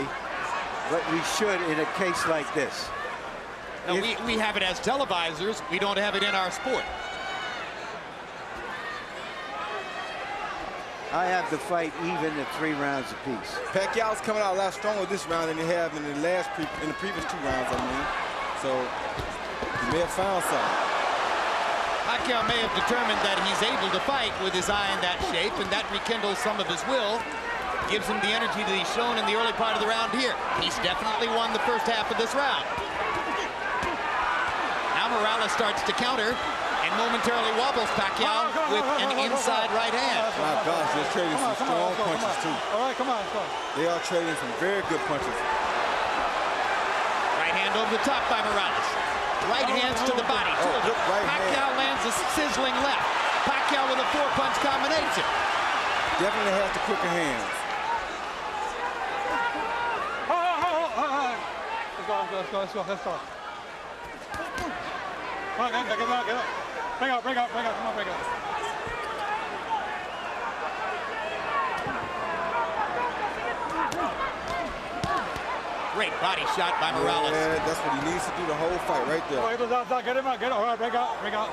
but we should in a case like this. No, we have it as televisors. We don't have it in our sport. I have the fight even at 3 rounds apiece. Pacquiao's coming out a lot stronger this round than he have in the previous 2 rounds, I mean. So he may have found something. Pacquiao may have determined that he's able to fight with his eye in that shape, and that rekindles some of his will. Gives him the energy that he's shown in the early part of the round here. He's definitely won the first half of this round. Now Morales starts to counter and momentarily wobbles Pacquiao with an inside right hand. My gosh, they're trading some strong punches too. All right, come on. They are trading some very good punches. Right hand over the top by Morales. Right hands to the body. Pacquiao lands a sizzling left. Pacquiao with a 4-punch combination. Definitely has the quicker hands. Let's go. Come on, get up. Bring up. Come on, bring up. Great body shot by Morales. Yeah, that's what he needs to do the whole fight right there. Get him out. All right, bring out.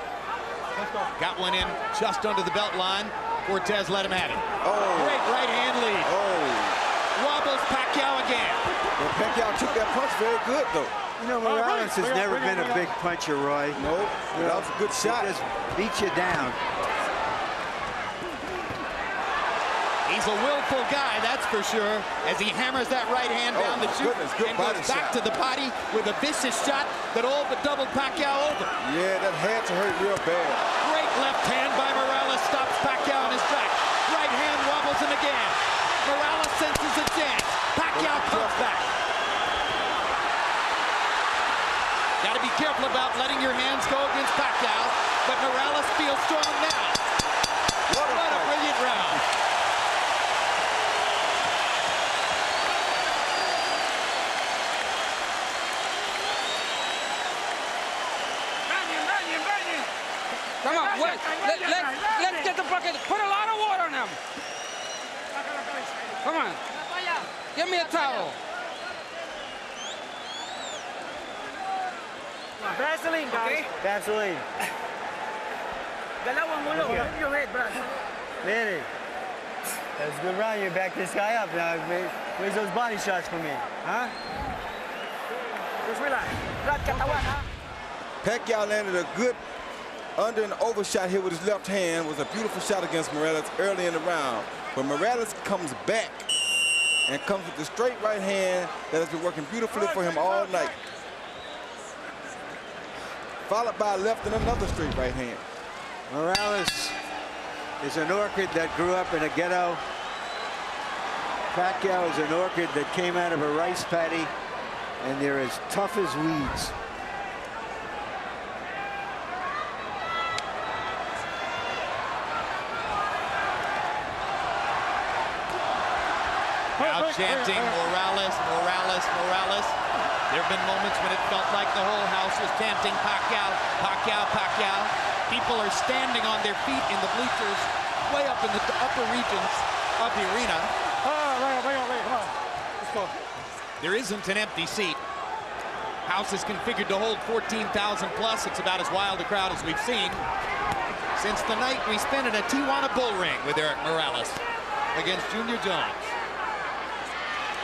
Let's go. Got one in just under the belt line. Cortez let him have it. Oh. Great right hand lead. Oh. Wobbles Pacquiao again. Well, Pacquiao took that punch very good, though. You know, Morales has never been a big puncher, Roy. No, that was a good shot. He just beat you down. He's a willful guy, that's for sure, as he hammers that right hand down the chute and goes back to the body with a vicious shot that all but doubled Pacquiao over. Yeah, that had to hurt real bad. Great left hand by Morales stops Pacquiao in his tracks. Right hand wobbles him again. Morales senses a chance. Pacquiao comes back. Got to be careful about letting your hands go against Pacquiao, but Morales feels strong now. What a brilliant round. Come on, wait. Let's get the bucket. Put a lot of water on him. Come on. Give me a towel. Vaseline, guys. Okay. Vaseline. Move your head, bro. Manny, that was a good round. You back this guy up. Now, where's those body shots for me? Huh? Just relax. Pacquiao landed a good under and over shot here with his left hand. Was a beautiful shot against Morales early in the round. But Morales comes back and comes with the straight right hand that has been working beautifully for him all night. Followed by a left and another straight right hand. Morales is an orchid that grew up in a ghetto. Pacquiao is an orchid that came out of a rice paddy, and they're as tough as weeds. Now chanting Morales. There have been moments when it felt like the whole house was chanting Pacquiao. People are standing on their feet in the bleachers way up in the upper regions of the arena. There isn't an empty seat. House is configured to hold 14,000 plus. It's about as wild a crowd as we've seen since the night we spent in a Tijuana bull ring with Erik Morales against Junior Jones.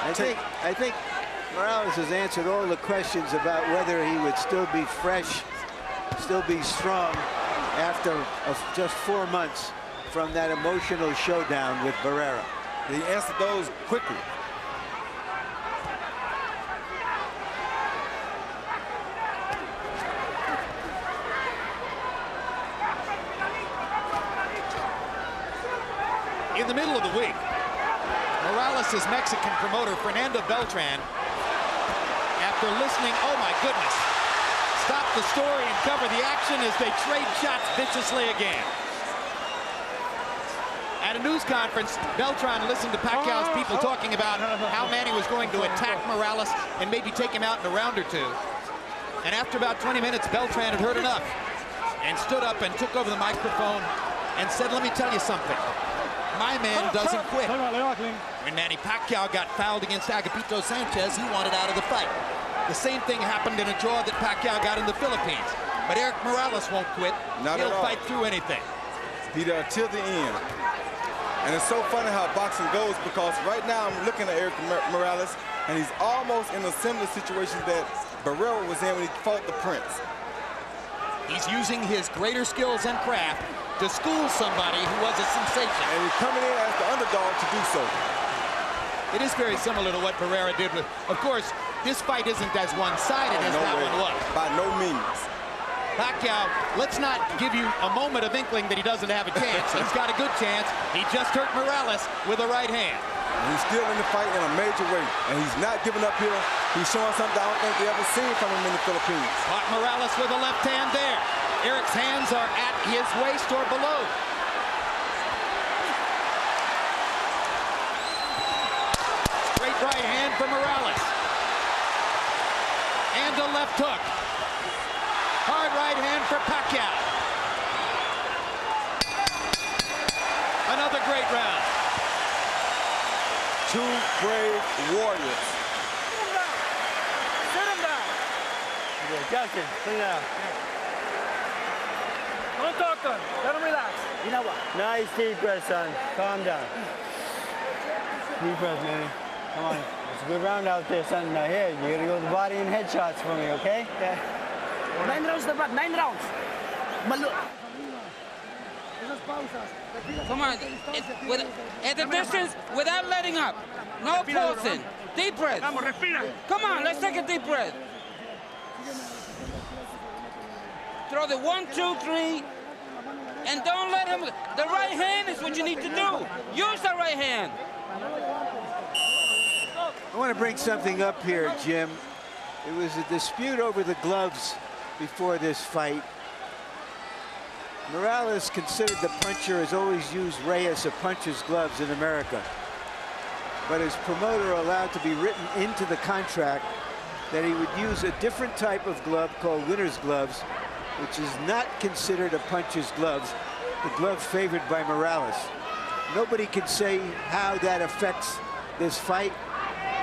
I think Morales has answered all the questions about whether he would still be fresh, still be strong after just 4 months from that emotional showdown with Barrera. He answered those quickly. In the middle of the week, Morales' Mexican promoter, Fernando Beltran, after listening, oh my goodness, stopped the story and covered the action as they trade shots viciously again. At a news conference, Beltran listened to Pacquiao's people talking about how Manny was going to attack Morales and maybe take him out in a round or two. And after about 20 minutes, Beltran had heard enough and stood up and took over the microphone and said, let me tell you something. My man doesn't quit. When Manny Pacquiao got fouled against Agapito Sanchez, he wanted out of the fight. The same thing happened in a draw that Pacquiao got in the Philippines. But Erik Morales won't quit. He'll fight through anything. He done till the end. And it's so funny how boxing goes, because right now I'm looking at Erik Morales, and he's almost in a similar situation that Barrera was in when he fought the Prince. He's using his greater skills and craft to school somebody who was a sensation. And he's coming in as the underdog to do so. It is very similar to what Barrera did with, of course, this fight isn't as one-sided as that one was. By no means. Pacquiao, let's not give you a moment of inkling that he doesn't have a chance. He's got a good chance. He just hurt Morales with a right hand. He's still in the fight in a major way, and he's not giving up here. He's showing something I don't think they ever seen from him in the Philippines. Caught Morales with a left hand there. Erik's hands are at his waist or below. Straight right hand for Morales. And a left hook. Hard right hand for Pacquiao. Another great round. Two brave warriors. Sit him down. Okay, Justin, sit down. Don't talk to him. Let him relax. You know what? Nice deep breath, son. Calm down. Deep breath, Manny. Come on. It's a good round out there, son. Now here, you gotta go to the body and headshots for me, okay? Yeah. 9 rounds na ba? 9 rounds. Come on, at the distance, without letting up. No pausing. Deep breath. Come on, let's take a deep breath. Throw the 1, 2, 3, and don't let him. The right hand is what you need to do. Use the right hand. I want to bring something up here, Jim. It was a dispute over the gloves before this fight. Morales, considered the puncher, has always used Reyes, a puncher's gloves in America. But his promoter allowed to be written into the contract that he would use a different type of glove called winner's gloves, which is not considered a puncher's gloves, the glove favored by Morales. Nobody can say how that affects this fight,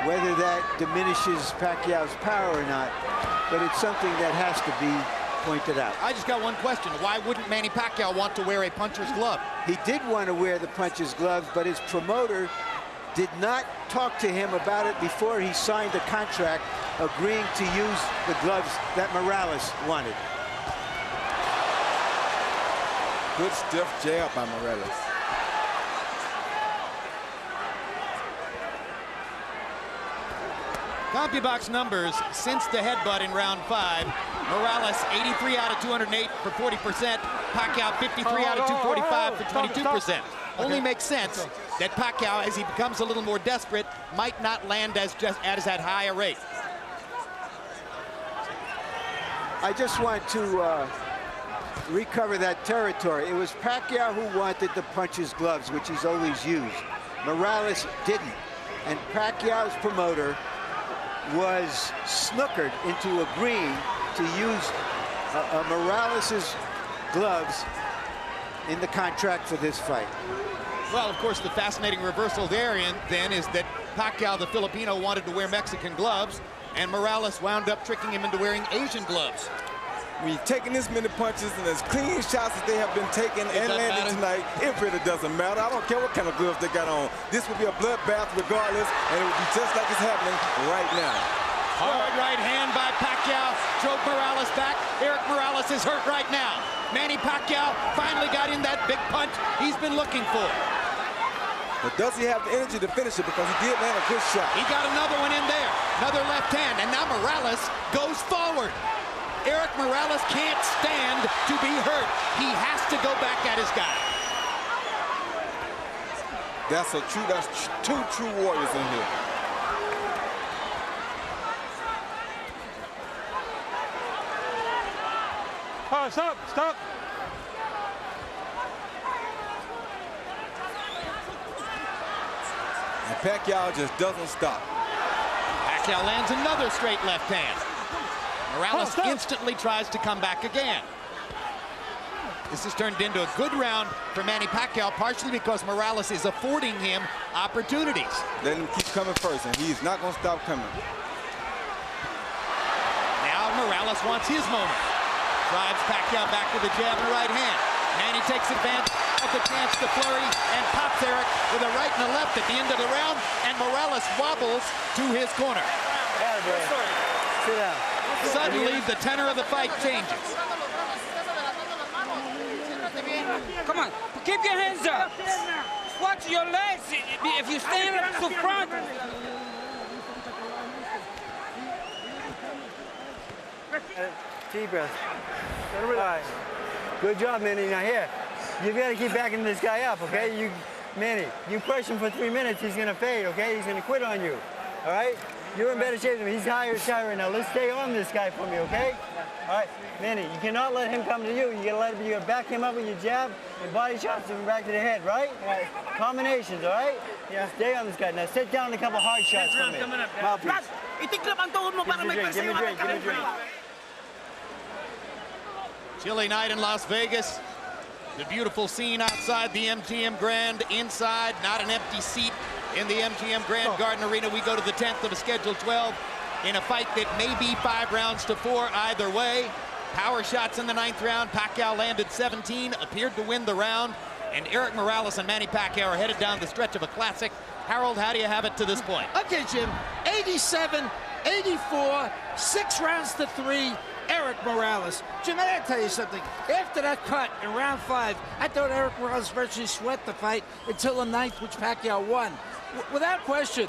whether that diminishes Pacquiao's power or not, but it's something that has to be pointed out. I just got one question. Why wouldn't Manny Pacquiao want to wear a puncher's glove? He did want to wear the puncher's glove, but his promoter did not talk to him about it before he signed the contract, agreeing to use the gloves that Morales wanted. Good stiff jab by Morales. CompuBox numbers since the headbutt in round 5. Morales 83 out of 208 for 40%. Pacquiao 53 out of 245 for 22%. Only makes sense that Pacquiao, as he becomes a little more desperate, might not land as at high a rate. I just want to recover that territory. It was Pacquiao who wanted the puncher's gloves, which he's always used. Morales didn't. And Pacquiao's promoter was snookered into agreeing to use Morales's gloves in the contract for this fight. Well, of course, the fascinating reversal there then is that Pacquiao, the Filipino, wanted to wear Mexican gloves, and Morales wound up tricking him into wearing Asian gloves. When you're taking this many punches and as clean shots as they have been taking and landing tonight, it really doesn't matter. I don't care what kind of gloves they got on. This would be a bloodbath regardless, and it would be just like it's happening right now. Hard right hand by Pacquiao, drove Morales back. Erik Morales is hurt right now. Manny Pacquiao finally got in that big punch he's been looking for. But does he have the energy to finish it? Because he did land a good shot. He got another one in there, another left hand, and now Morales goes forward. Erik Morales can't stand to be hurt. He has to go back at his guy. That's two true warriors in here. Oh, stop. And Pacquiao just doesn't stop. Pacquiao lands another straight left hand. Morales instantly tries to come back again. This has turned into a good round for Manny Pacquiao, partially because Morales is affording him opportunities. Let him keep coming first, and he's not going to stop coming. Now Morales wants his moment. Drives Pacquiao back with a jab and a right hand. Manny takes advantage of the chance to flurry and pops Erik with a right and a left at the end of the round, and Morales wobbles to his corner. Sit down. Suddenly, the tenor of the fight changes. Come on, keep your hands up. Watch your legs. If you stand up to front. Deep breath. All right. Good job, Manny. Now here, you've got to keep backing this guy up, okay? Manny, you push him for 3 minutes, he's going to fade, okay? He's going to quit on you, all right? You're in better shape than him. He's higher right now. Let's stay on this guy for me, okay? All right, Manny, you cannot let him come to you. You gotta back him up with your jab and body shots and back to the head, right? Combinations, all right? Yeah. Stay on this guy. Now sit down a couple hard shots for me. Mouthpiece. Give me a drink. Chilly night in Las Vegas. The beautiful scene outside the MGM Grand. Inside, not an empty seat in the MGM Grand Garden Arena. We go to the 10th of a scheduled 12 in a fight that may be 5 rounds to 4 either way. Power shots in the 9th round. Pacquiao landed 17, appeared to win the round. And Erik Morales and Manny Pacquiao are headed down the stretch of a classic. Harold, how do you have it to this point? Okay, Jim. 87, 84, 6 rounds to 3. Erik Morales. Jim, I gotta tell you something. After that cut in round 5, I thought Erik Morales virtually sweat the fight until the 9th, which Pacquiao won. Without question,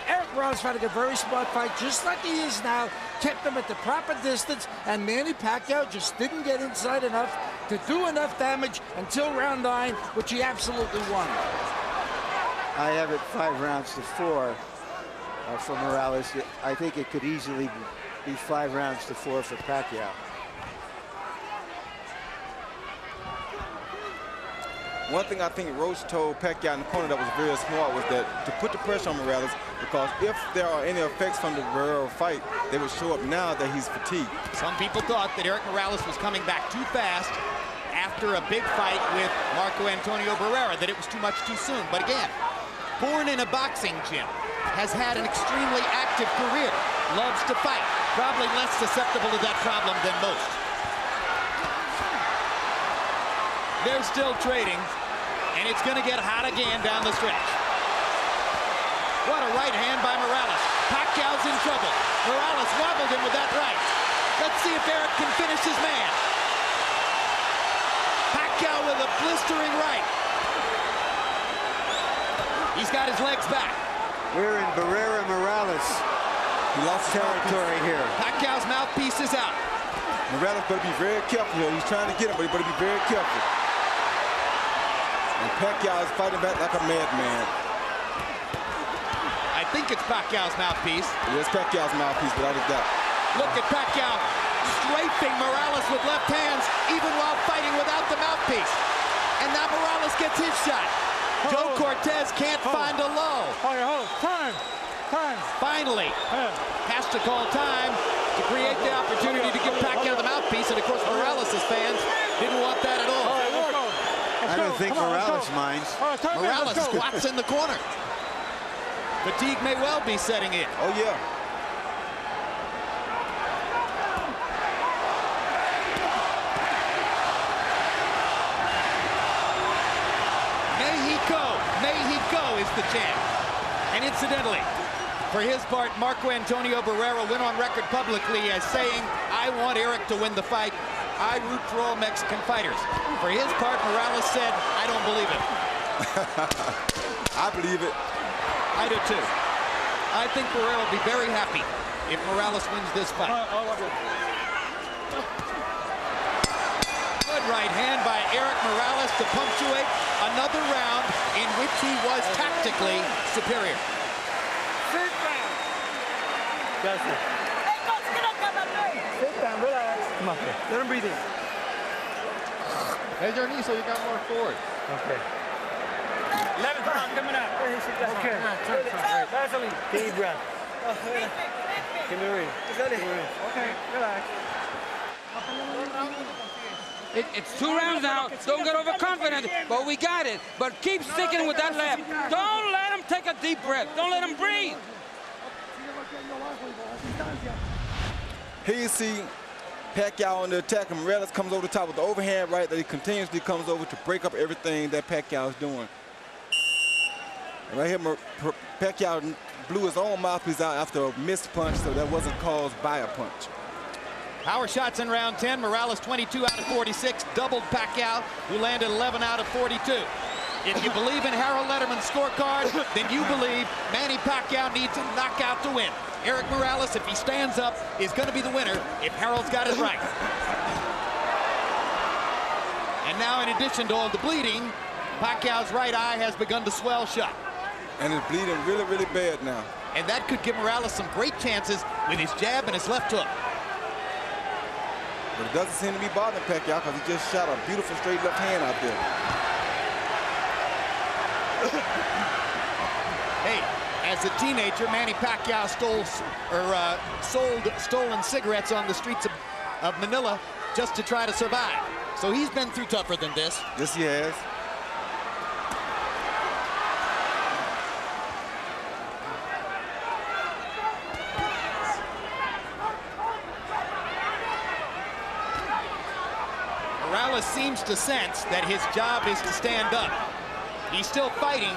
Erik Morales fought a very smart fight, just like he is now. Kept him at the proper distance, and Manny Pacquiao just didn't get inside enough to do enough damage until round 9, which he absolutely won. I have it 5 rounds to 4 for Morales. I think it could easily be 5 rounds to 4 for Pacquiao. One thing I think Roach told Pacquiao in the corner that was very smart was that to put the pressure on Morales, because if there are any effects from the Barrera fight, they would show up now that he's fatigued. Some people thought that Erik Morales was coming back too fast after a big fight with Marco Antonio Barrera, that it was too much too soon. But again, born in a boxing gym, has had an extremely active career, loves to fight, probably less susceptible to that problem than most. They're still trading, and it's going to get hot again down the stretch. What a right hand by Morales. Pacquiao's in trouble. Morales wobbled him with that right. Let's see if Erik can finish his man. Pacquiao with a blistering right. He's got his legs back. We're in Barrera Morales. He lost territory here. Pacquiao's mouthpiece is out. Morales better be very careful here. He's trying to get him, but he better be very careful. And Pacquiao is fighting back like a madman. I think it's Pacquiao's mouthpiece. It is Pacquiao's mouthpiece, without a doubt. Look at Pacquiao strafing Morales with left hands, even while fighting without the mouthpiece. And now Morales gets his shot. Joe Cortez can't find a low. Time. Finally, has to call time. to create the opportunity to give Pacquiao the mouthpiece, and of course Morales' fans didn't want that at all. I don't think Morales minds. Morales squats in the corner. Fatigue may well be setting in. Oh, yeah. May he go is the chant. And incidentally, for his part, Marco Antonio Barrera went on record publicly as saying, I want Erik to win the fight. I root for all Mexican fighters. For his part, Morales said, I don't believe it. I believe it. I do too. I think Barrera will be very happy if Morales wins this fight. Good right hand by Erik Morales to punctuate another round in which he was tactically superior. Justin. Sit down, relax. Come on, let him breathe in. Head your knee so you got more forward. Okay. 11th round coming up. Okay. Vaseline. Deep breath. Give me a read. Okay, relax. It's 2 rounds now. Don't get overconfident, but we got it. But keep sticking with that left. Don't let him take a deep breath. Don't let him breathe. Here you see Pacquiao on the attack, and Morales comes over the top with the overhand right that he continuously comes over to break up everything that Pacquiao is doing. And right here, Pacquiao blew his own mouthpiece out after a missed punch, so that wasn't caused by a punch. Power shots in round 10. Morales 22 out of 46, doubled Pacquiao, who landed 11 out of 42. If you believe in Harold Letterman's scorecard, then you believe Manny Pacquiao needs a knockout to win. Erik Morales, if he stands up, is going to be the winner if Harold's got it right. And now, in addition to all the bleeding, Pacquiao's right eye has begun to swell shut. And it's bleeding really, really bad now. And that could give Morales some great chances with his jab and his left hook. But it doesn't seem to be bothering Pacquiao because he just shot a beautiful straight left hand out there. Hey, as a teenager, Manny Pacquiao sold stolen cigarettes on the streets of Manila just to try to survive. So he's been through tougher than this. Yes, he has. Morales seems to sense that his job is to stand up. He's still fighting,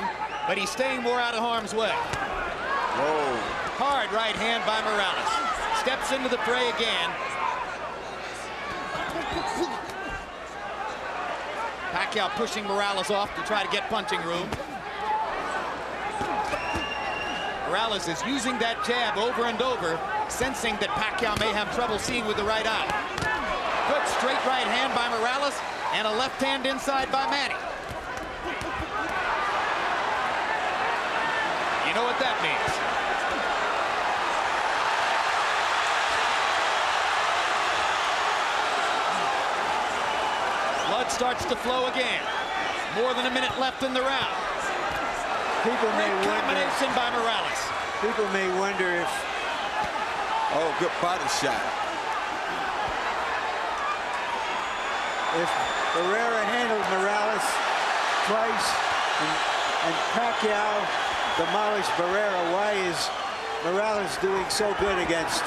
but he's staying more out of harm's way. Whoa. Hard right hand by Morales. Steps into the fray again. Pacquiao pushing Morales off to try to get punching room. Morales is using that jab over and over, sensing that Pacquiao may have trouble seeing with the right eye. Good straight right hand by Morales and a left hand inside by Manny. You know what that means. Blood starts to flow again. More than a minute left in the round. People may Great wonder. combination by Morales. People may wonder if. Oh, good body shot. If Barrera handled Morales twice and Pacquiao demolished Barrera, why is Morales doing so good against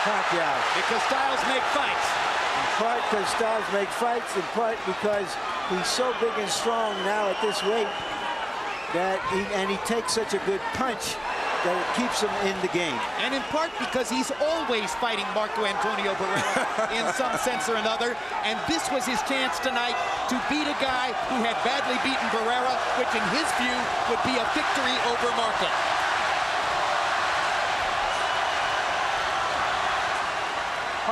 Pacquiao? Because styles make fights. In part because styles make fights, in part because he's so big and strong now at this weight that he takes such a good punch that it keeps him in the game. And in part because he's always fighting Marco Antonio Barrera in some sense or another. And this was his chance tonight to beat a guy who had badly beaten Barrera, which in his view would be a victory over Marco.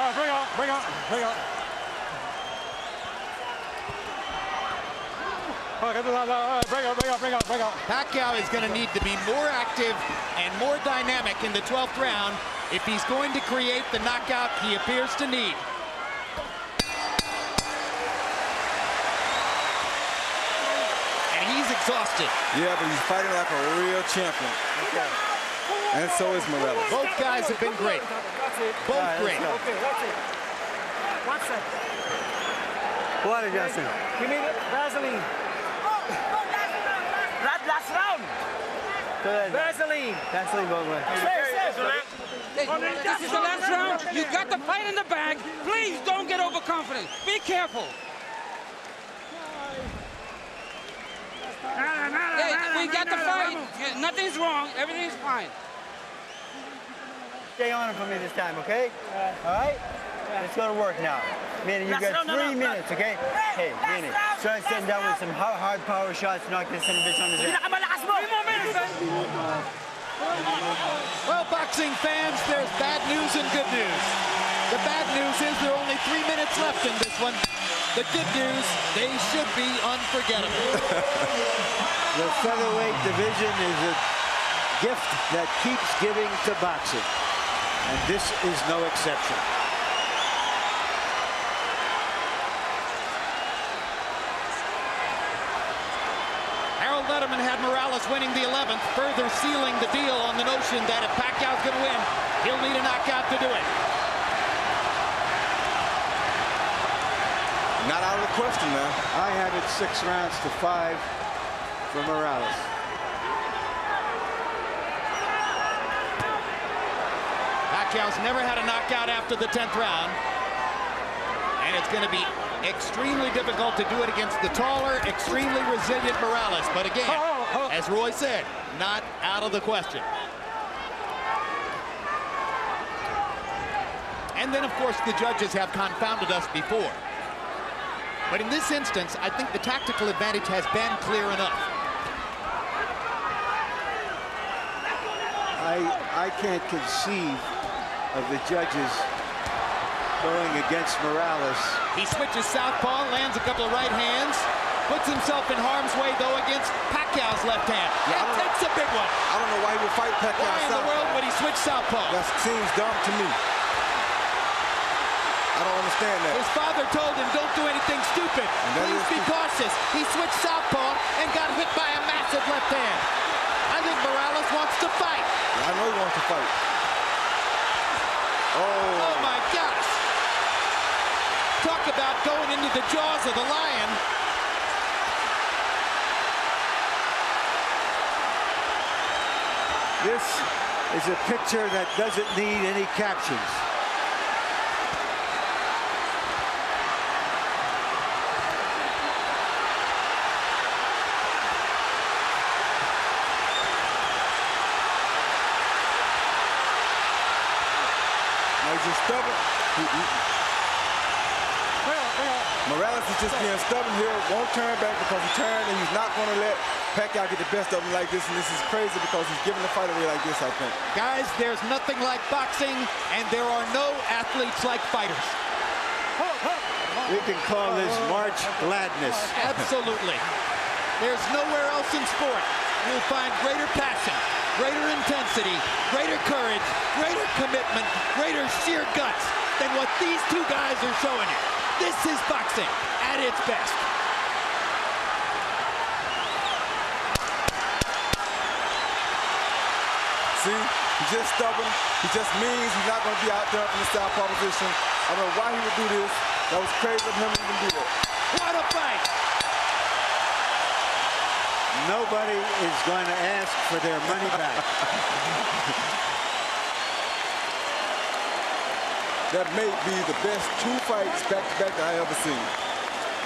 All right, bring on. Bring on. Pacquiao is going to need to be more active and more dynamic in the 12th round if he's going to create the knockout he appears to need. And he's exhausted. Yeah, but he's fighting like a real champion. Okay. And so is Morales. Both guys have been great. Both great. Okay, that's it. 1 second. Water, Justin. Give me the Vaseline. Last round. Vaseline. Vaseline, both ways. This is the last round. You got the fight in the bag. Please don't get overconfident. Be careful. Hey, we got the fight. Nothing's wrong. Everything's fine. Stay on it for me this time, okay? All right? Let's go to work now. Manny, you got 3 minutes, okay? Hey, Manny, start sitting down with some hard power shots, knock this son of a bitch on his head. Well, boxing fans, there's bad news and good news. The bad news is there are only 3 minutes left in this one. The good news, they should be unforgettable. The featherweight division is a gift that keeps giving to boxing, and this is no exception. Letterman had Morales winning the 11th, further sealing the deal on the notion that if Pacquiao's going to win, he'll need a knockout to do it. Not out of the question, man. I have it 6 rounds to 5 for Morales. Pacquiao's never had a knockout after the 10th round, and it's going to be extremely difficult to do it against the taller, extremely resilient Morales. But again, as Roy said, not out of the question. And then, of course, the judges have confounded us before. But in this instance, I think the tactical advantage has been clear enough. I can't conceive of the judges going against Morales. He switches southpaw, lands a couple of right hands, puts himself in harm's way, though, against Pacquiao's left hand. Yeah, and takes a big one. I don't know why he would fight Pacquiao Why in the world would he switch southpaw? That seems dumb to me. I don't understand that. His father told him, don't do anything stupid. Please be cautious. He switched southpaw and got hit by a massive left hand. I think Morales wants to fight. Yeah, I know he wants to fight. Oh, my gosh. Talk about going into the jaws of the lion. This is a picture that doesn't need any captions. He's just stubborn. Morales is just being stubborn here, won't turn back because he turned, and he's not going to let Pacquiao get the best of him like this, and this is crazy because he's giving the fight away like this, I think. Guys, there's nothing like boxing, and there are no athletes like fighters. We can call this March Gladness. Absolutely. There's nowhere else in sport you'll find greater passion, greater intensity, greater courage, greater commitment, greater sheer guts than what these two guys are showing you. This is boxing at its best. See, he's just stubborn. He just means he's not going to be out there from the southpaw position. I don't know why he would do this. That was crazy of him to even do that. What a fight! Nobody is going to ask for their money back. That may be the best 2 fights back-to-back that I ever seen.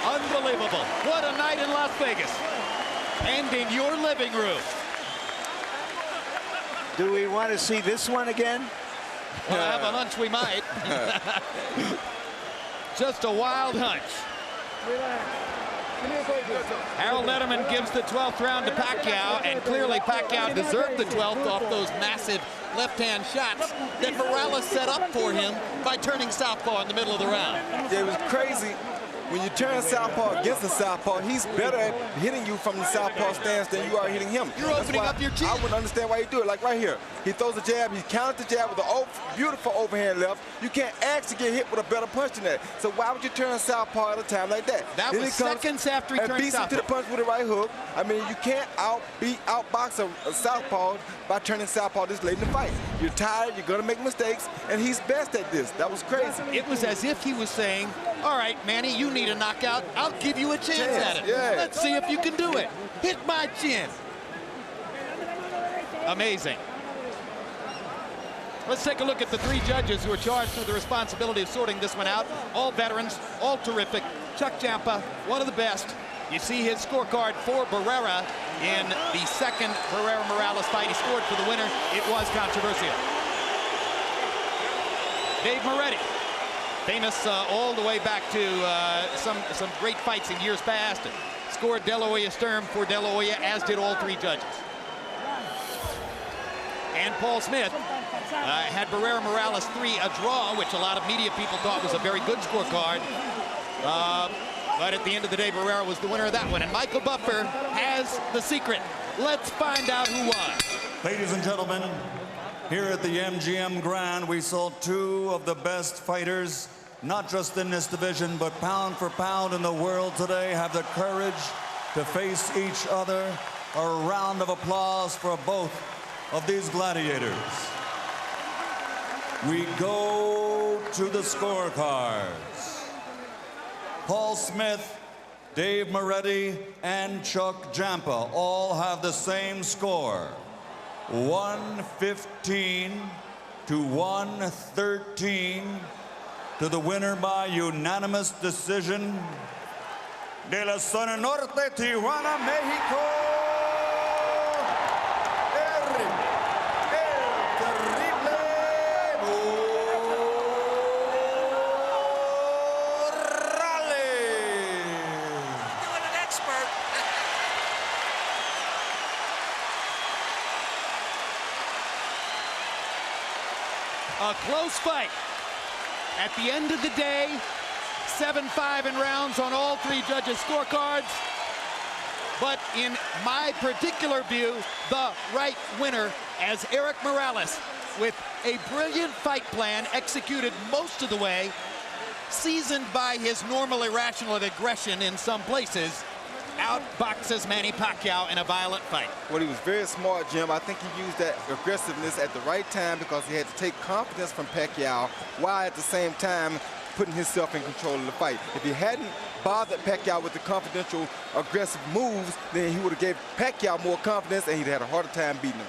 Unbelievable. What a night in Las Vegas. And in your living room. Do we want to see this one again? Well, I have a hunch we might. Just a wild hunch. Harold Letterman gives the 12th round to Pacquiao, and clearly Pacquiao deserved the 12th off those massive left-hand shots that Morales set up for him by turning southpaw in the middle of the round. Yeah, it was crazy. when you turn southpaw against the southpaw, he's better at hitting you from the southpaw stance than you are hitting him. You're opening up your chin. I wouldn't understand why you do it. Like right here, he throws a jab, he counters the jab with a beautiful overhand left. You can't actually get hit with a better punch than that. So why would you turn southpaw at a time like that? That was seconds after he turned beats him to the punch with a right hook. I mean, you can't outbox a southpaw by turning southpaw this late in the fight. You're tired, you're gonna make mistakes, and he's best at this. That was crazy. It was as if he was saying, all right, Manny, you need a knockout. I'll give you a chance at it. Yeah. Let's see if you can do it. Hit my chin. Amazing. Let's take a look at the three judges who are charged with the responsibility of sorting this one out. All veterans, all terrific. Chuck Champa, one of the best. You see his scorecard for Barrera in the second Barrera-Morales fight. He scored for the winner. It was controversial. Dave Moretti, famous all the way back to some great fights in years past. Scored De La Hoya Sturm for De La Hoya, as did all three judges. And Paul Smith had Barrera-Morales 3 a draw, which a lot of media people thought was a very good scorecard. But at the end of the day, Barrera was the winner of that one. And Michael Buffer has the secret. Let's find out who won. Ladies and gentlemen, here at the MGM Grand, we saw two of the best fighters, not just in this division, but pound for pound in the world today, have the courage to face each other. A round of applause for both of these gladiators. We go to the scorecards. Paul Smith, Dave Moretti, and Chuck Champa all have the same score. 115 to 113 to the winner by unanimous decision. De la Zona Norte, Tijuana, Mexico, Erik, el Terrible A close fight. At the end of the day, 7-5 in rounds on all three judges' scorecards. But in my particular view, the right winner as Erik Morales, with a brilliant fight plan executed most of the way, seasoned by his normal irrational aggression in some places, outboxes Manny Pacquiao in a violent fight. Well, he was very smart, Jim. I think he used that aggressiveness at the right time because he had to take confidence from Pacquiao while at the same time putting himself in control of the fight. If he hadn't bothered Pacquiao with the confidential, aggressive moves, then he would have gave Pacquiao more confidence and he'd had a harder time beating him.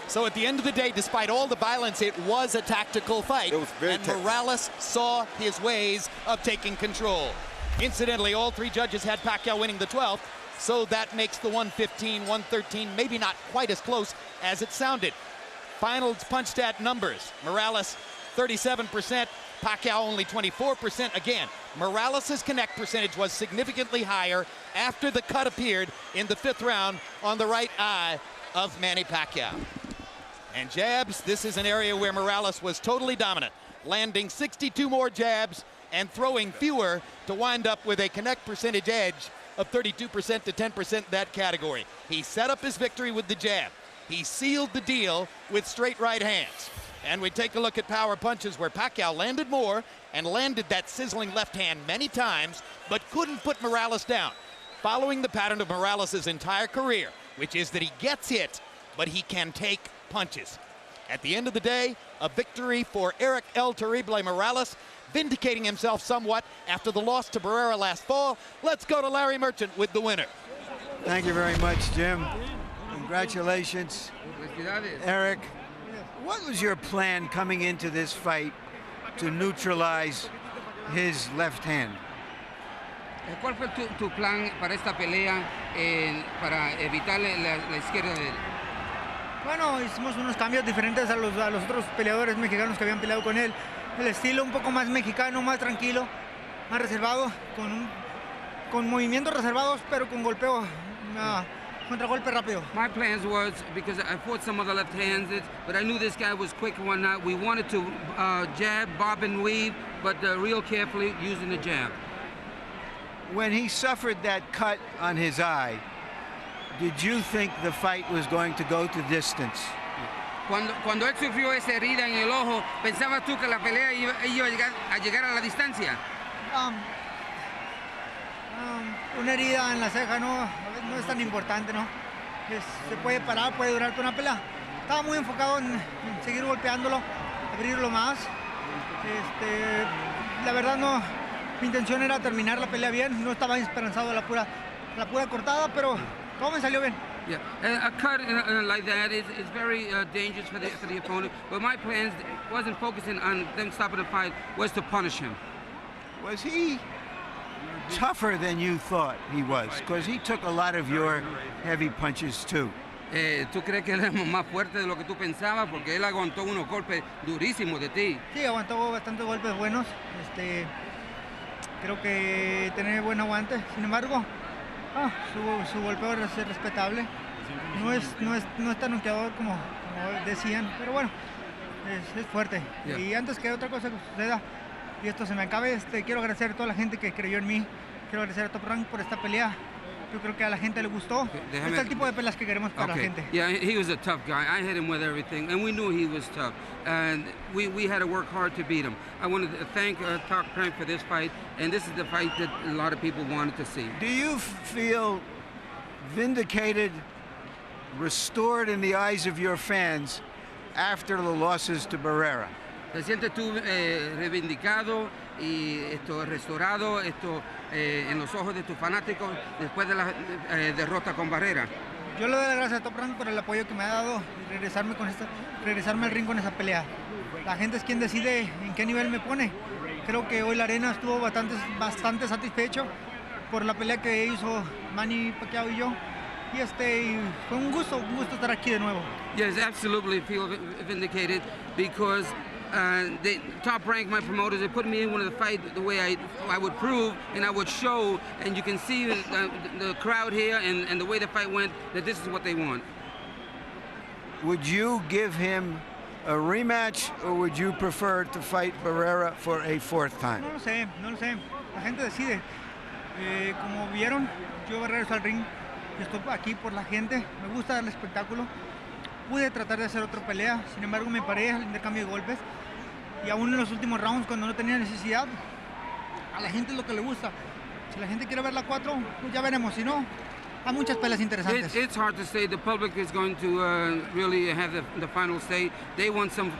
So at the end of the day, despite all the violence, it was a tactical fight. It was very and tactical. Morales saw his ways of taking control. Incidentally, all three judges had Pacquiao winning the 12th, so that makes the 115, 113 maybe not quite as close as it sounded. Final punch stat numbers: Morales 37%, Pacquiao only 24%. Again, Morales' connect percentage was significantly higher after the cut appeared in the 5th round on the right eye of Manny Pacquiao. And jabs, this is an area where Morales was totally dominant, landing 62 more jabs and throwing fewer to wind up with a connect percentage edge of 32% to 10% that category. He set up his victory with the jab. He sealed the deal with straight right hands. And we take a look at power punches where Pacquiao landed more and landed that sizzling left hand many times, but couldn't put Morales down, following the pattern of Morales' entire career, which is that he gets hit, but he can take punches. At the end of the day, a victory for Erik El Terrible Morales, vindicating himself somewhat after the loss to Barrera last fall. Let's go to Larry Merchant with the winner. Thank you very much, Jim. Congratulations, Erik. What was your plan coming into this fight to neutralize his left hand? ¿Cuál fue tu plan para esta pelea para evitar la izquierda de él? Bueno, hicimos unos cambios diferentes a los otros peleadores mexicanos que habían peleado con él. El estilo un poco más mexicano, más tranquilo, más reservado, con movimientos reservados, pero con golpeo, contragolpe rápido. My plans was, because I fought some of the left-handed, but I knew this guy was quick and whatnot. We wanted to jab, bob and weave, but real carefully using the jab. When he suffered that cut on his eye, did you think the fight was going to go to distance? Cuando él sufrió esa herida en el ojo, ¿pensabas tú que la pelea iba a llegar a la distancia? Una herida en la ceja no es tan importante, ¿no? Se puede parar, puede durar toda una pelea. Estaba muy enfocado en seguir golpeándolo, abrirlo más. La verdad no, mi intención era terminar la pelea bien, no estaba esperanzado a la pura cortada, pero todo me salió bien. Yeah, a cut like that is very dangerous for the opponent. But my plans wasn't focusing on them stopping the fight, was to punish him. Was he tougher than you thought he was? Because he took a lot of your heavy punches too. ¿Tú crees que él es más fuerte de lo que tú pensabas? Porque él aguantó unos golpes durísimos de ti. Sí, aguantó bastantes golpes buenos. Creo que tiene buen aguante. Sin embargo, su golpeo es respetable. No es tan noqueador como decían, pero bueno, es fuerte. Yeah. Y antes que otra cosa suceda y esto se me acabe, quiero agradecer a toda la gente que creyó en mí. Quiero agradecer a Top Rank por esta pelea. Yo creo que a la gente le gustó. Este es el tipo de peleas que queremos para la gente. Yeah, he was a tough guy. I hit him with everything, and we knew he was tough. And we had to work hard to beat him. I wanted to thank Top Rank for this fight, and this is the fight that a lot of people wanted to see. Do you feel vindicated, restored in the eyes of your fans after the losses to Barrera? ¿Te sientes tú reivindicado y restaurado en los ojos de tus fanáticos después de la derrota con Barrera? Yo le doy las gracias a Top Rank por el apoyo que me ha dado y regresarme al ring con esa pelea. La gente es quien decide en qué nivel me pone. Creo que hoy la arena estuvo bastante satisfecho por la pelea que hizo Manny, Pacquiao y yo. Y fue un gusto estar aquí de nuevo. Yes, absolutely feel vindicated because the Top Rank, my promoters, they put me in one of the fight the way I would prove and I would show, and you can see the crowd here and the way the fight went, that this is what they want. Would you give him a rematch, or would you prefer to fight Barrera for a fourth time? No lo sé. La gente decide. Como vieron, yo regreso al ring. Estoy aquí por la gente. Me gusta dar el espectáculo. Pude tratar de hacer otra pelea, sin embargo me paré al intercambio de golpes. Y aún en los últimos rounds, cuando no tenía necesidad, a la gente es lo que le gusta. Si la gente quiere ver la 4, pues ya veremos. Si no, hay muchas peleas interesantes. It's hard to say. The public is going to really have the final say. They want some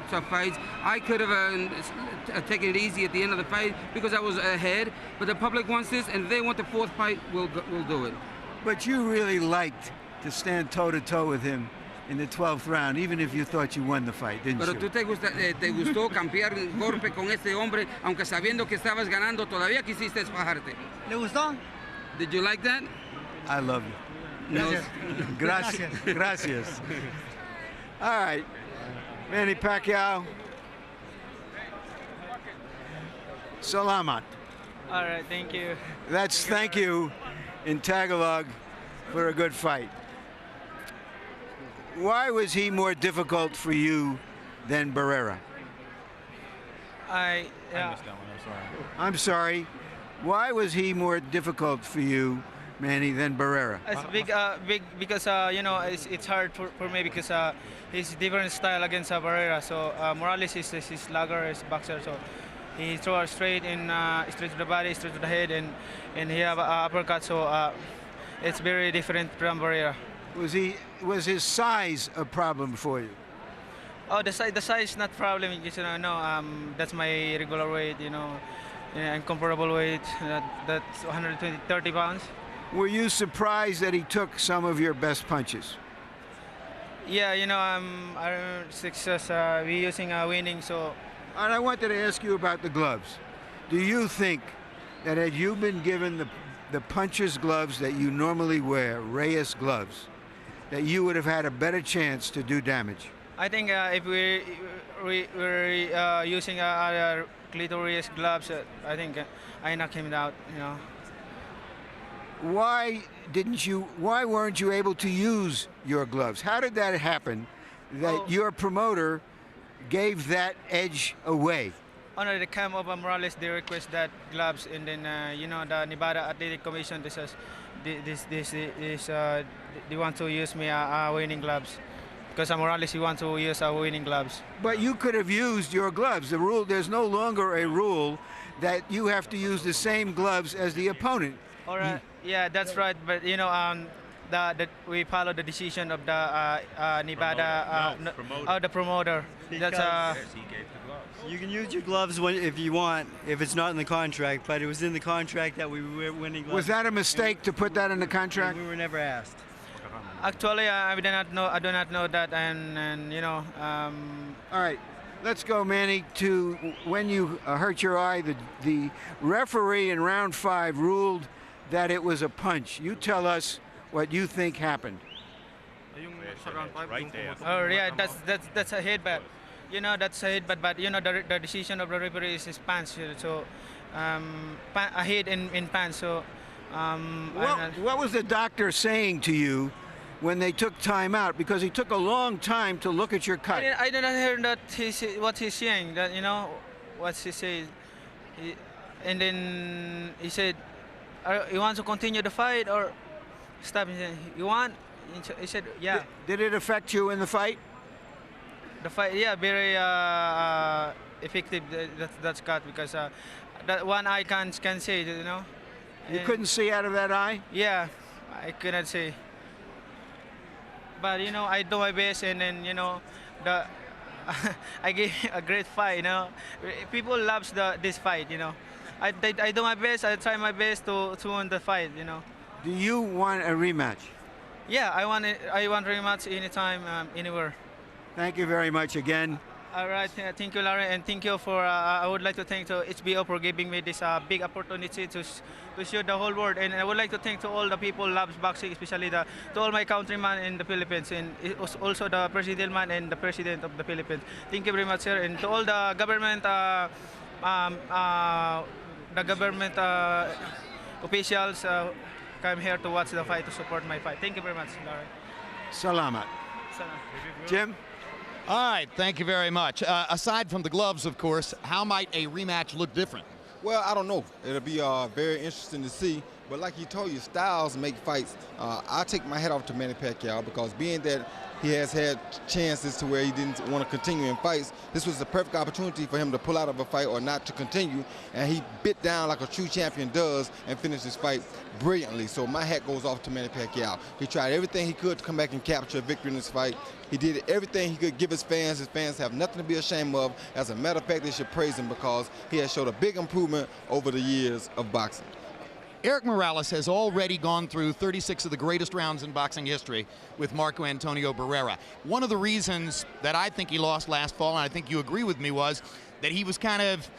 tough fights. I could have taken it easy at the end of the fight because I was ahead, but the public wants this, and if they want the fourth fight, we'll do it. But you really liked to stand toe-to-toe with him in the 12th round, even if you thought you won the fight, didn't Pero you? tú te gustó cambiar golpe con este hombre, aunque sabiendo que estabas ganando, todavía quisiste fajarte. ¿Le gustó? Did you like that? I love you. Gracias. Gracias. All right, Manny Pacquiao. Salamat. All right, thank you. That's thank you in Tagalog for a good fight. Why was he more difficult for you than Barrera? I missed that one. I'm sorry. Why was he more difficult for you, Manny, than Barrera? It's big because it's hard for me because he's different style against Barrera. So Morales is slugger, is boxer. So he throw straight straight to the body, straight to the head, and he have uppercut. So it's very different from Barrera. Was his size a problem for you? Oh, the size not problem. Because, that's my regular weight. And comparable weight. That's 30 pounds. Were you surprised that he took some of your best punches? Yeah, I'm success. We using winning, so. And I wanted to ask you about the gloves. Do you think that had you been given the puncher's gloves that you normally wear, Reyes gloves, that you would have had a better chance to do damage? I think if we're using other clitoris gloves, I think I knock him out. Why weren't you able to use your gloves? How did that happen that your promoter gave that edge away? under the camp of Morales, they request that gloves, and then you know, the Nevada Athletic Commission they want to use me winning gloves, because Morales he want to use winning gloves. But you could have used your gloves. The rule, there's no longer a rule that you have to use the same gloves as the opponent. All right, yeah, that's right. But you know, we follow the decision of the Nevada the promoter. That's he gave the gloves. You can use your gloves if you want, if it's not in the contract. But it was in the contract that we were winning gloves. Was that a mistake to put that in the contract? We were never asked. Actually, I do not know that, and you know. All right, let's go, Manny, to when you hurt your eye. The referee in round 5 ruled that it was a punch. You tell us what you think happened. Right there. Oh yeah, that's a headbutt. You know, that's a headbutt, but you know the decision of the referee is punch. So a hit in punch. So what was the doctor saying to you when they took time out? Because he took a long time to look at your cut. I did not hear that what he's saying. That you know what he said, and then he said, "You want to continue the fight or stop?" He said, "You want?" He said, "Yeah." Did it affect you in the fight? The fight, yeah, very effective. That's cut, because that one eye can see, you know. You couldn't see out of that eye? Yeah, I couldn't see. But you know, I do my best, and then you know, I gave a great fight. You know, people loves this fight. You know, I do my best. I try my best to win the fight. You know. Do you want a rematch? Yeah, I want rematch anytime, anywhere. Thank you very much again. All right, thank you, Larry, and thank you for. I would like to thank to HBO for giving me this big opportunity to show the whole world, and I would like to thank to all the people who loves boxing, especially to all my countrymen in the Philippines, and also the president man and the president of the Philippines. Thank you very much, sir, and to all the government, officials come here to watch the fight, to support my fight. Thank you very much, Larry. Salamat. Jim? All right, thank you very much. Aside from the gloves, of course, how might a rematch look different? Well, I don't know. It'll be very interesting to see. But like you told you, styles make fights. I take my hat off to Manny Pacquiao, because being that he has had chances to where he didn't want to continue in fights, this was the perfect opportunity for him to pull out of a fight or not to continue. And he bit down like a true champion does and finished his fight brilliantly. So my hat goes off to Manny Pacquiao. He tried everything he could to come back and capture a victory in this fight. He did everything he could give his fans. His fans have nothing to be ashamed of. As a matter of fact, they should praise him, because he has showed a big improvement over the years of boxing. Erik Morales has already gone through 36 of the greatest rounds in boxing history with Marco Antonio Barrera. One of the reasons that I think he lost last fall, and I think you agree with me, was that he was kind of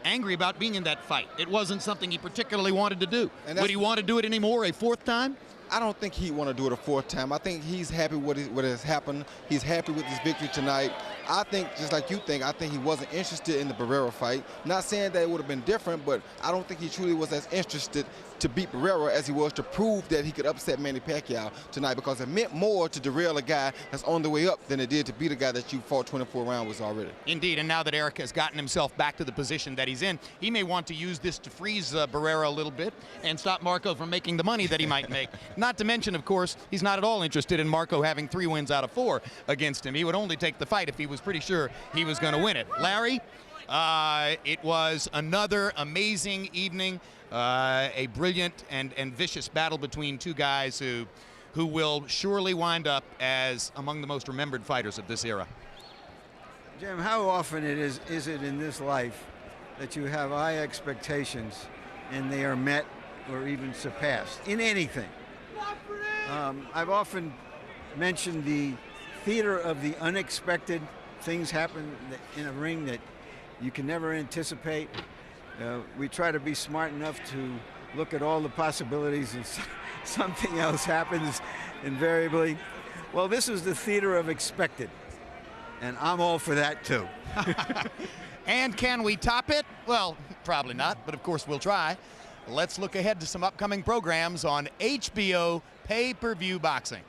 angry about being in that fight. It wasn't something he particularly wanted to do. Would he want to do it anymore a 4th time? I don't think he'd want to do it a 4th time. I think he's happy with what has happened. He's happy with his victory tonight. I think, just like you think, I think he wasn't interested in the Barrera fight. Not saying that it would have been different, but I don't think he truly was as interested to beat Barrera as he was to prove that he could upset Manny Pacquiao tonight, because it meant more to derail a guy that's on the way up than it did to beat a guy that you fought 24 rounds already. Indeed, and now that Erik has gotten himself back to the position that he's in, he may want to use this to freeze Barrera a little bit and stop Marco from making the money that he might make. Not to mention, of course, he's not at all interested in Marco having 3 wins out of 4 against him. He would only take the fight if he was pretty sure he was going to win it. Larry, it was another amazing evening. A brilliant and vicious battle between two guys who will surely wind up as among the most remembered fighters of this era. Jim, how often is it in this life that you have high expectations and they are met or even surpassed in anything? I've often mentioned the theater of the unexpected. Things happen in a ring that you can never anticipate. We try to be smart enough to look at all the possibilities, and something else happens invariably. Well, this is the theater of expected, and I'm all for that too. And can we top it? Well, probably not, but of course we'll try. Let's look ahead to some upcoming programs on HBO Pay-Per-View Boxing.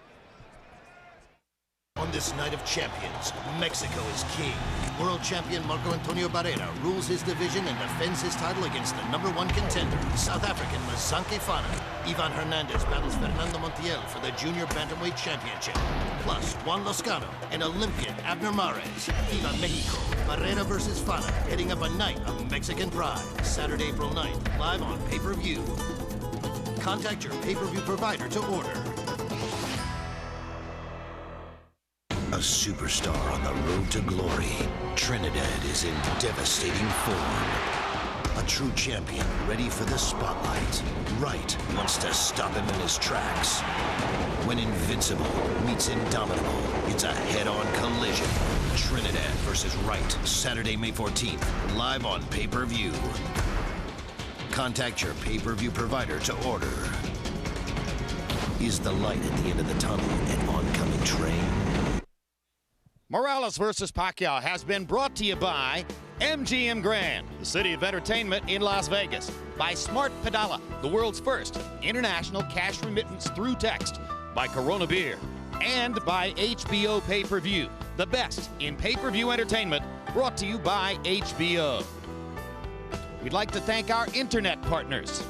On this night of champions, Mexico is king. World champion Marco Antonio Barrera rules his division and defends his title against the #1 contender, South African Mazanke Fana. Ivan Hernandez battles Fernando Montiel for the Junior Bantamweight Championship. Plus, Juan Lozcano and Olympian Abner Mares. Viva Mexico, Barrera versus Fana, heading up a night of Mexican pride. Saturday, April 9th, live on pay-per-view. Contact your pay-per-view provider to order. A superstar on the road to glory, Trinidad is in devastating form. A true champion ready for the spotlight. Wright wants to stop him in his tracks. When invincible meets indomitable, it's a head-on collision. Trinidad versus Wright, Saturday, May 14th, live on pay-per-view. Contact your pay-per-view provider to order. Is the light at the end of the tunnel an oncoming train? Morales versus Pacquiao has been brought to you by MGM Grand, the city of entertainment in Las Vegas, by Smart Pedala, the world's first international cash remittance through text, by Corona Beer, and by HBO Pay-Per-View, the best in pay-per-view entertainment, brought to you by HBO. We'd like to thank our internet partners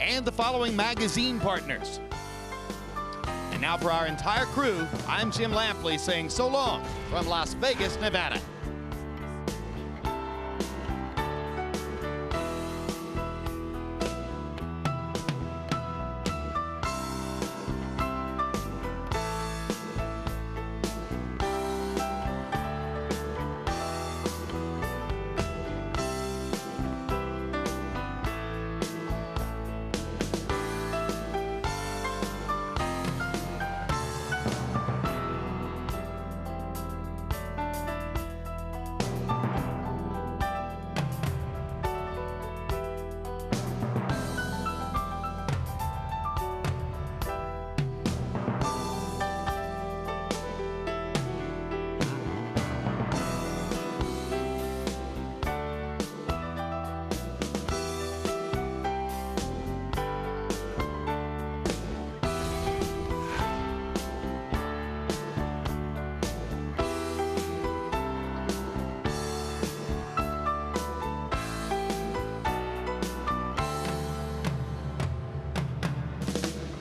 and the following magazine partners. And now for our entire crew, I'm Jim Lampley saying so long from Las Vegas, Nevada.